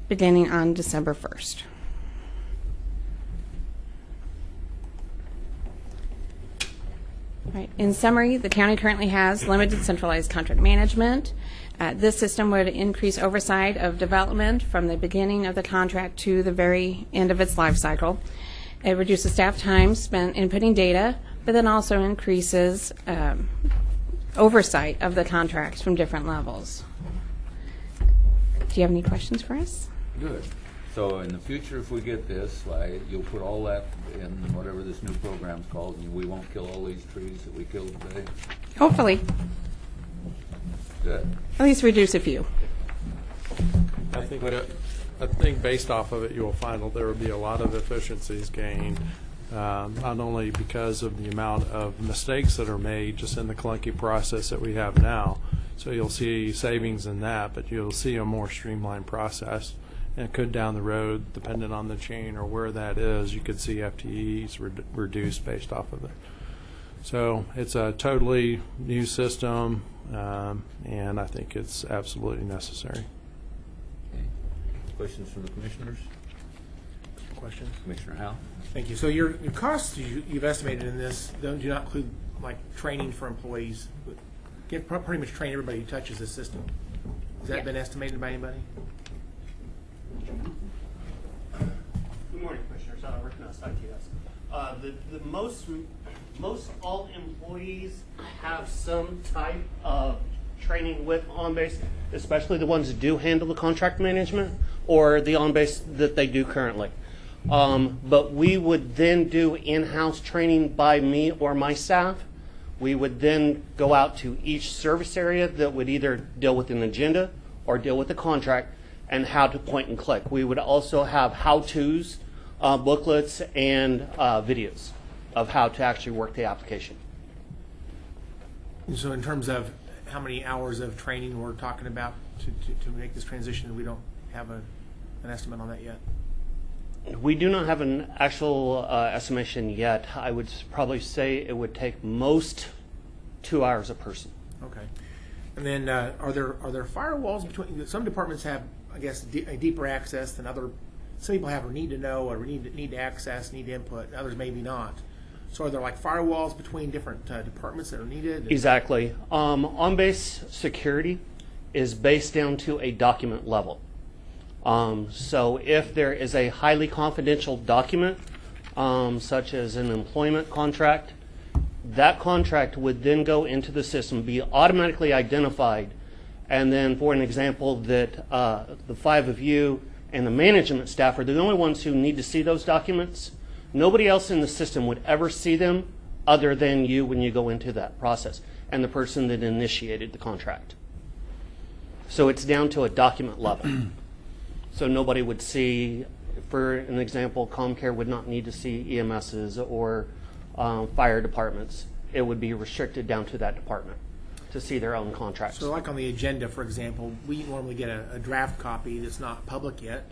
beginning on December 1st. Right. In summary, the county currently has limited centralized contract management. This system would increase oversight of development from the beginning of the contract to the very end of its life cycle. It reduces staff time spent inputting data, but then also increases oversight of the contracts from different levels. Do you have any questions for us? Good. So in the future, if we get this, you'll put all that in whatever this new program's called, and we won't kill all these trees that we killed today? Hopefully. Good. At least reduce a few. I think based off of it, you will find that there will be a lot of efficiencies gained, not only because of the amount of mistakes that are made just in the clunky process that we have now. So you'll see savings in that, but you'll see a more streamlined process. And it could down the road, depending on the chain or where that is, you could see FTEs reduced based off of it. So it's a totally new system, and I think it's absolutely necessary. Okay. Questions from the commissioners? Questions? Commissioner Howell? Thank you. So your costs you've estimated in this do not include like training for employees. Get pretty much train everybody who touches this system. Has that been estimated by anybody? Good morning, Commissioners. Rick Nuss, ITS. The most all employees have some type of training with OnBase, especially the ones that do handle the contract management or the OnBase that they do currently. But we would then do in-house training by me or my staff. We would then go out to each service area that would either deal with an agenda or deal with the contract and how to point and click. We would also have how-tos, booklets, and videos of how to actually work the application. So in terms of how many hours of training we're talking about to make this transition? We don't have an estimate on that yet. We do not have an actual estimation yet. I would probably say it would take most 2 hours a person. Okay. And then are there firewalls between? Some departments have, I guess, a deeper access than other. Some people have or need to know or need to access, need to input. Others maybe not. So are there like firewalls between different departments that are needed? Exactly. On-base security is based down to a document level. So if there is a highly confidential document, such as an employment contract, that contract would then go into the system, be automatically identified, and then for an example that the 5 of you and the management staff are the only ones who need to see those documents. Nobody else in the system would ever see them other than you when you go into that process and the person that initiated the contract. So it's down to a document level. So nobody would see, for an example, ComCare would not need to see EMSs or fire departments. It would be restricted down to that department to see their own contracts. So like on the agenda, for example, we normally get a draft copy that's not public yet,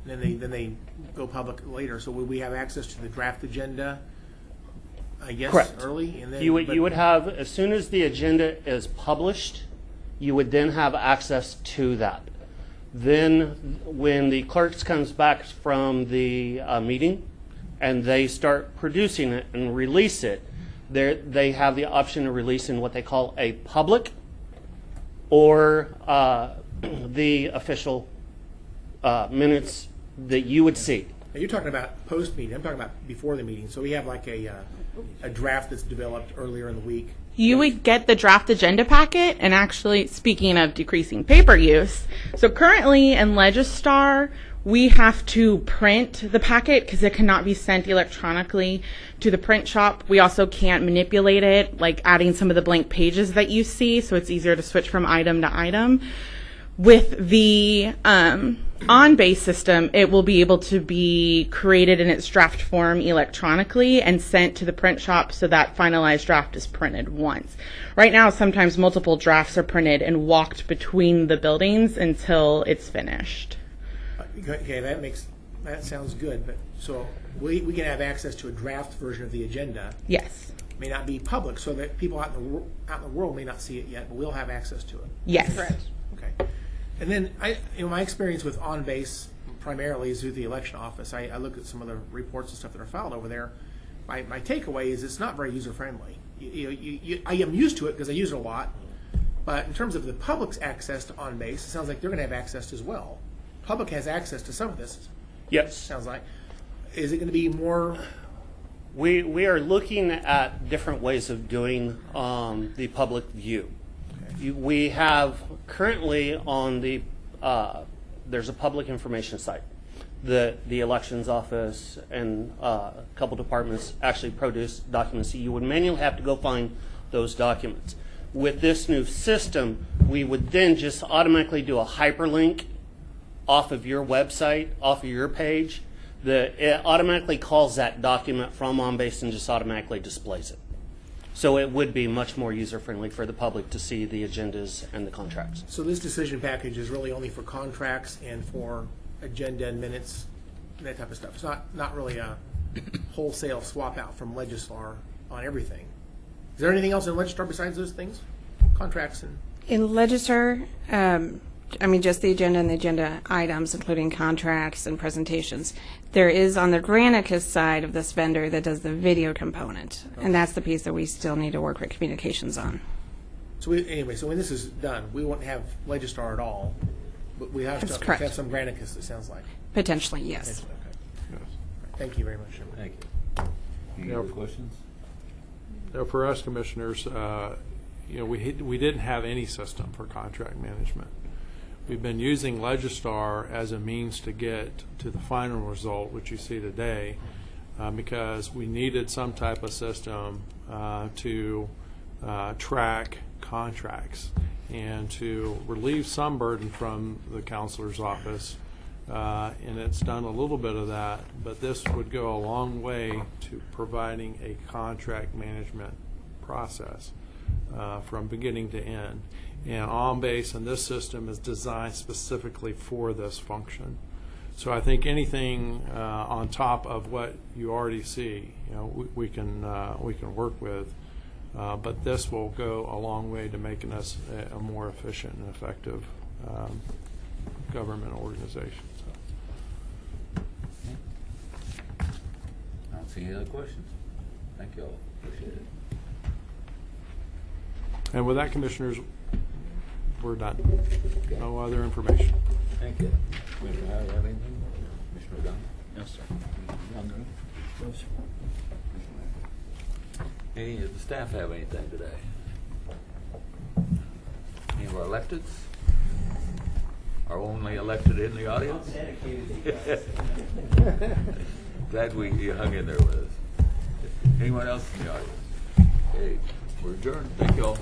and then they go public later. So would we have access to the draft agenda, I guess, Correct. early? And then, You would have, as soon as the agenda is published, you would then have access to that. Then when the clerks comes back from the meeting and they start producing it and release it, they have the option of releasing what they call a public or the official minutes that you would see. Now you're talking about post-meeting. I'm talking about before the meeting. So we have like a draft that's developed earlier in the week. You would get the draft agenda packet, and actually, speaking of decreasing paper use, so currently in Legistar, we have to print the packet because it cannot be sent electronically to the print shop. We also can't manipulate it, like adding some of the blank pages that you see, so it's easier to switch from item to item. With the on-base system, it will be able to be created in its draft form electronically and sent to the print shop so that finalized draft is printed once. Right now, sometimes multiple drafts are printed and walked between the buildings until it's finished. Okay, that sounds good. But so we can have access to a draft version of the agenda. Yes. May not be public, so that people out in the world may not see it yet, but we'll have access to it. Yes. Correct. Okay. And then my experience with on-base primarily is through the election office. I look at some of the reports and stuff that are filed over there. My takeaway is it's not very user-friendly. I am used to it because I use it a lot, but in terms of the public's access to on-base, it sounds like they're going to have access as well. Public has access to some of this. Yes. Sounds like. Is it going to be more? We are looking at different ways of doing the public view. We have currently on the there's a public information site. The elections office and a couple departments actually produce documents. So you would manually have to go find those documents. With this new system, we would then just automatically do a hyperlink off of your website, off of your page. It automatically calls that document from OnBase and just automatically displays it. So it would be much more user-friendly for the public to see the agendas and the contracts. So this decision package is really only for contracts and for agenda and minutes, that type of stuff. It's not really a wholesale swap out from Legistar on everything. Is there anything else in Legistar besides those things? Contracts and... In Legistar, just the agenda and the agenda items, including contracts and presentations. There is on the Granicus side of this vendor that does the video component, and that's the piece that we still need to work with communications on. So so when this is done, we won't have Legistar at all, but we have That's to correct. have some Granicus, it sounds like. Potentially, yes. Potentially, okay. Thank you very much. Thank you. Any other questions? For us commissioners, we didn't have any system for contract management. We've been using Legistar as a means to get to the final result, which you see today, because we needed some type of system to track contracts and to relieve some burden from the counselor's office. And it's done a little bit of that, but this would go a long way to providing a contract management process. from beginning to end. And OnBase and this system is designed specifically for this function. So I think anything on top of what you already see, we can work with. But this will go a long way to making us a more efficient and effective government organization. So. I don't see any other questions. Thank you all. Appreciate it. And with that, Commissioners, we're done. Okay. No other information. Thank you. Commissioner Howard, have anything? Commissioner O'Donnell? Yes, sir. No, sir. Any of the staff have anything today? Any of our electeds? Our only elected in the audience? Glad you hung in there with us. Anyone else in the audience? Okay, we're adjourned. Thank you all.